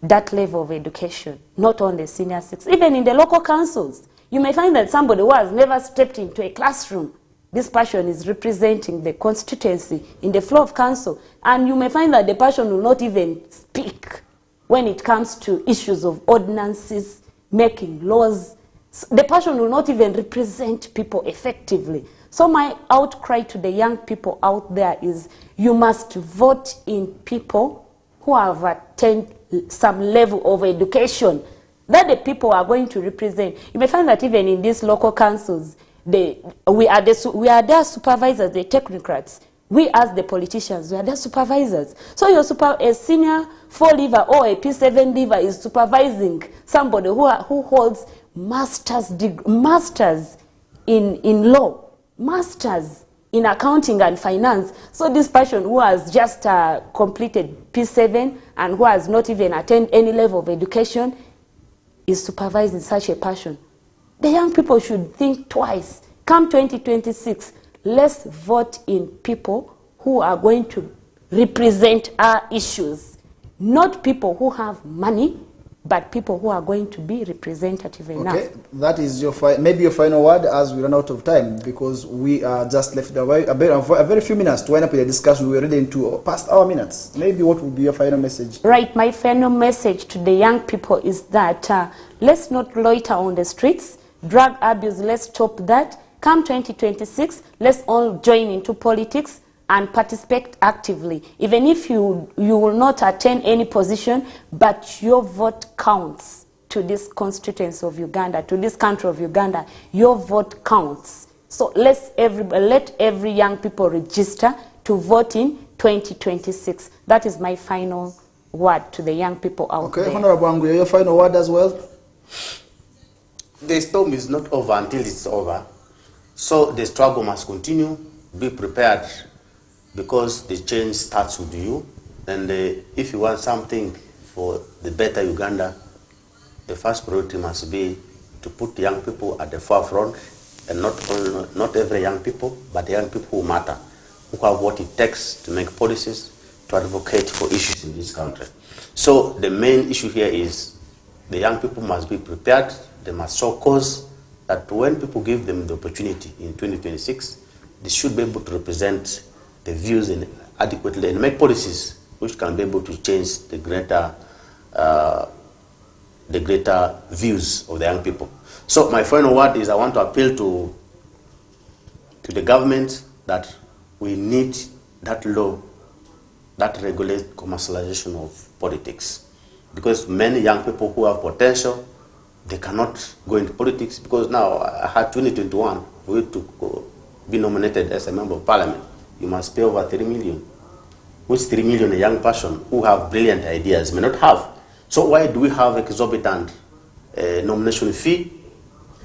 that level of education, not only senior 6. Even in the local councils, you may find that somebody who has never stepped into a classroom, this person is representing the constituency in the floor of council, and you may find that the person will not even speak when it comes to issues of ordinances, making laws. The passion will not even represent people effectively. So my outcry to the young people out there is you must vote in people who have attained some level of education that the people are going to represent. You may find that even in these local councils, we are their supervisors, the technocrats. We as the politicians, we are their supervisors. So a senior 4 leaver or a P7 leaver is supervising somebody who holds masters in law, masters in accounting and finance. So this person who has just completed P7 and who has not even attained any level of education is supervising such a person. The young people should think twice. Come 2026, let's vote in people who are going to represent our issues. Not people who have money, but people who are going to be representative enough. Okay, that is your maybe your final word as we run out of time, because we are just left a very few minutes to wind up with the discussion. We're already into past our minutes. Maybe what would be your final message? Right, my final message to the young people is that let's not loiter on the streets. Drug abuse, let's stop that. Come 2026, let's all join into politics and participate actively. Even if you will not attain any position, but your vote counts to this constituency of Uganda, to this country of Uganda. Your vote counts. So let every young people register to vote in 2026. That is my final word to the young people out there. Okay, Honorable Angwe, your final word as well? The storm is not over until it's over. So the struggle must continue. Be prepared, because the change starts with you. And if you want something for the better Uganda, the first priority must be to put young people at the forefront, and not every young people, but the young people who matter, who have what it takes to make policies, to advocate for issues in this country. So the main issue here is the young people must be prepared. They must show cause that when people give them the opportunity in 2026, they should be able to represent the views adequately and make policies which can be able to change the greater views of the young people. So my final word is I want to appeal to the government that we need that law that regulates commercialization of politics. Because many young people who have potential, they cannot go into politics, because now I had 2021 for you to be nominated as a member of parliament. You must pay over 3 million, which 3 million a young person who have brilliant ideas may not have. So why do we have exorbitant nomination fee?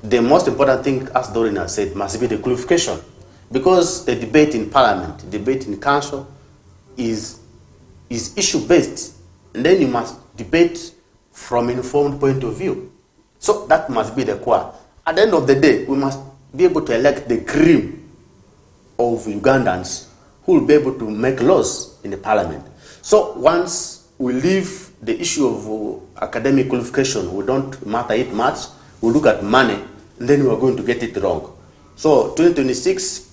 The most important thing, as Doreen has said, must be the qualification. Because the debate in parliament, the debate in council is issue-based. And then you must debate from an informed point of view. So that must be the core. At the end of the day, we must be able to elect the cream of Ugandans who will be able to make laws in the parliament. So once we leave the issue of academic qualification, we don't matter it much, we look at money, and then we are going to get it wrong. So 2026,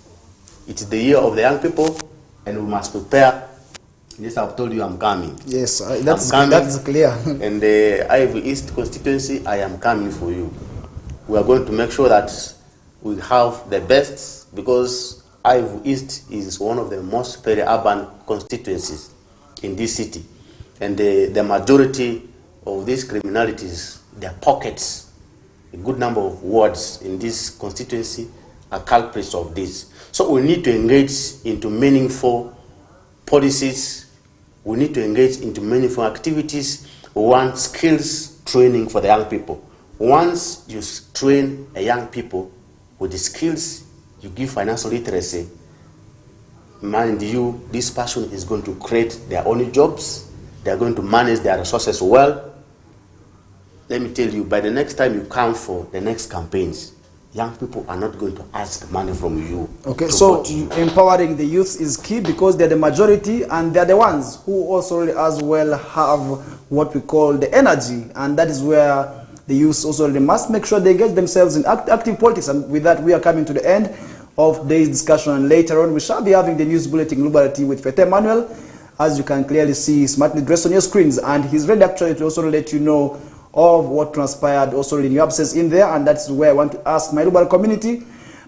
it is the year of the young people, and we must prepare. Yes, I've told you I'm coming. Yes, that is clear. And the Ivy East constituency, I am coming for you. We are going to make sure that we have the best, because Ivy East is one of the most peri-urban constituencies in this city. And the majority of these criminalities, their pockets, a good number of wards in this constituency are culprits of this. So we need to engage into meaningful policies. We need to engage into meaningful activities. We want skills training for the young people. Once you train a young people with the skills, you give financial literacy, mind you, this person is going to create their own jobs. They are going to manage their resources well. Let me tell you, by the next time you come for the next campaigns, young people are not going to ask money from you. Okay, so empowering the youth is key, because they're the majority and they're the ones who also as well have what we call the energy, and that is where the youth also must make sure they get themselves in active politics. And with that, we are coming to the end of today's discussion, and later on we shall be having the news bulletin Global with Fete Manuel. As you can clearly see, smartly dressed on your screens, and he's ready actually to also let you know of what transpired also in your absence in there, and that's where I want to ask my Lubara community.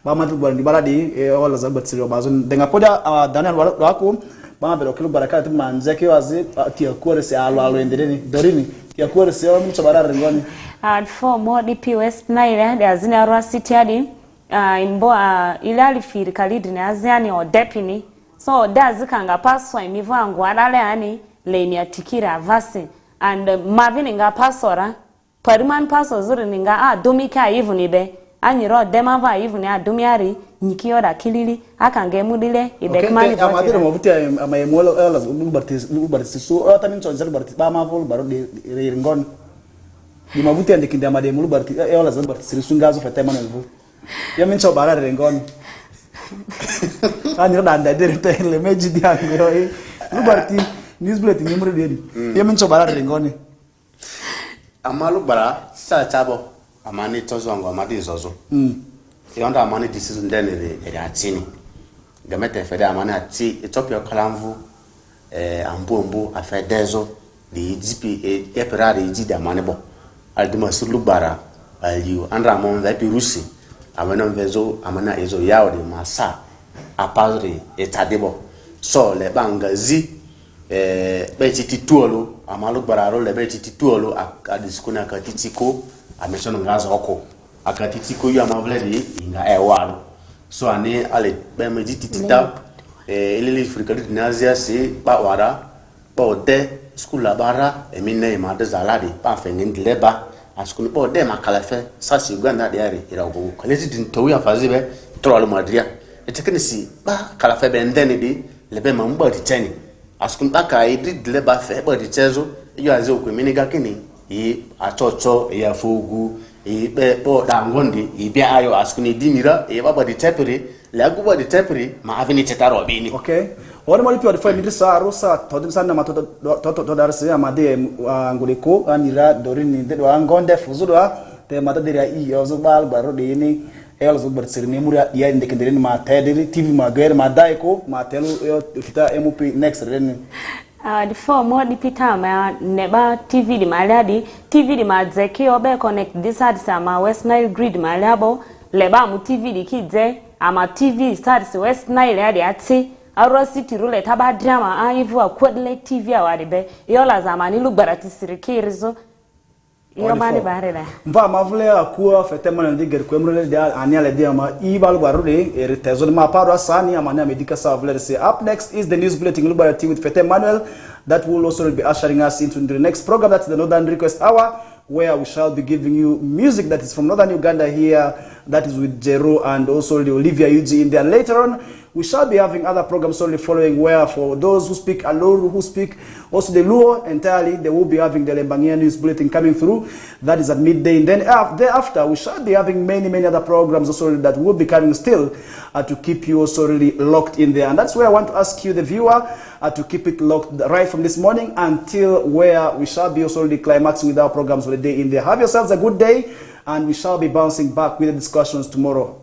Bama Lubara ni baradi all as about zero bazon. Denga poda Daniel wako bama belo kilo baraka tu manzeke wazi tia kuore se alo endeleni dorini tia kuore se omu chabara rengoni. And for more DP West Nile, there's in a city in Boa Ilali Firi Kalidi Naziani or Depini. So there's Kanga Passo and Mivan Guadaleani, Lenia Tikira Vasi, and Mavininga Passora, Pariman Passo Zuringa, Dumika even ibe, and you wrote Demava even a Dumiari, Nikioda Kilili, I can get Mudile, Ibekmani. I didn't know my molo earls, but so Otamin but Bama, but Ringon. The Mabuti and the Kindama de Muluberti, earls, but Sirisungas of a Teman. You mean so bad Ringon? And you're not that didn't tell the Magic Luberti, news bulletin, number did. You mean so bad Ringoni? Amalubara, Satabo, Amani Tozongo, Amadis also. Yonder Amani decision then a chini. Gamete Fede Amana Chi, Ethiopia Kalamvu, Ambumbu, a Fedezo, the GP, Eperadi, Gida Manebo, Aldimas Lubara, Aliu, and Ramon Vepirusi, Amana Vezo, Amana Ezo Yaudi, Massa, Apazri, Etadebo, so le Bangazi, Betty Tuolo, Amalubara, le Betty Tuolo, a discuna Catitico, a mission Gazoko, a Catitico Yamavledi, in a one. So I need Ale Bemeditita, Lily Fricadi Nazia, say, Bawara, Bode, School Labara, a mine Madazaladi, Paffing in Leba, a school board them a calafe, such Uganda, the area, Irago, collected in Toya Fazibe, Troll Madria, a chicken see, Ba, Calafe and Denny, Lebema Body Tenny. A school back I did Leba Faber di Chezo, you are Zoku Minigakini, he a chocho, a fogu. Po dangondi ibia ayo askuni dinira baba di teperi laguba di teperi ma avini cetaro bini. Okay, wale mali pia define ndisa rosa todin na matoto to darse amade nguliko anira dorini dedo angonde fuzudwa te matadira yozo bal baro de ni elzo berserni muria dia indekendeni ma tediri tv ma ger ma daiko ma telu kita mp next reni. The four more dipita ma neba TV di maladi TV di mazeki obe connect this had sama West Nile grid malabo leba mu TV di kidze ama TV starts West Nile adi ati aro city rule taba drama aivu akwedle TV awadibe yola zamani lubarati sirikirizo yo mani barela mva mavule akua fetema ndiger kwemrele dia aniale dia ma ibal barude eretezo ma paro asani amana medika savler say. Up next is the news bulletin Lubarati with Fete Manuel that will also be ushering us into the next program. That's the Northern Request Hour, where we shall be giving you music that is from Northern Uganda here, that is with Jero and also the Olivia Yuji in there. Later on, we shall be having other programs only following, where for those who speak Aloru, who speak also the Luo entirely, they will be having the Lembangia news bulletin coming through. That is at midday. And then thereafter, we shall be having many other programs also that will be coming still to keep you also really locked in there. And that's where I want to ask you, the viewer, to keep it locked right from this morning until where we shall be also really climaxing with our programs for the day in there. Have yourselves a good day, and we shall be bouncing back with the discussions tomorrow.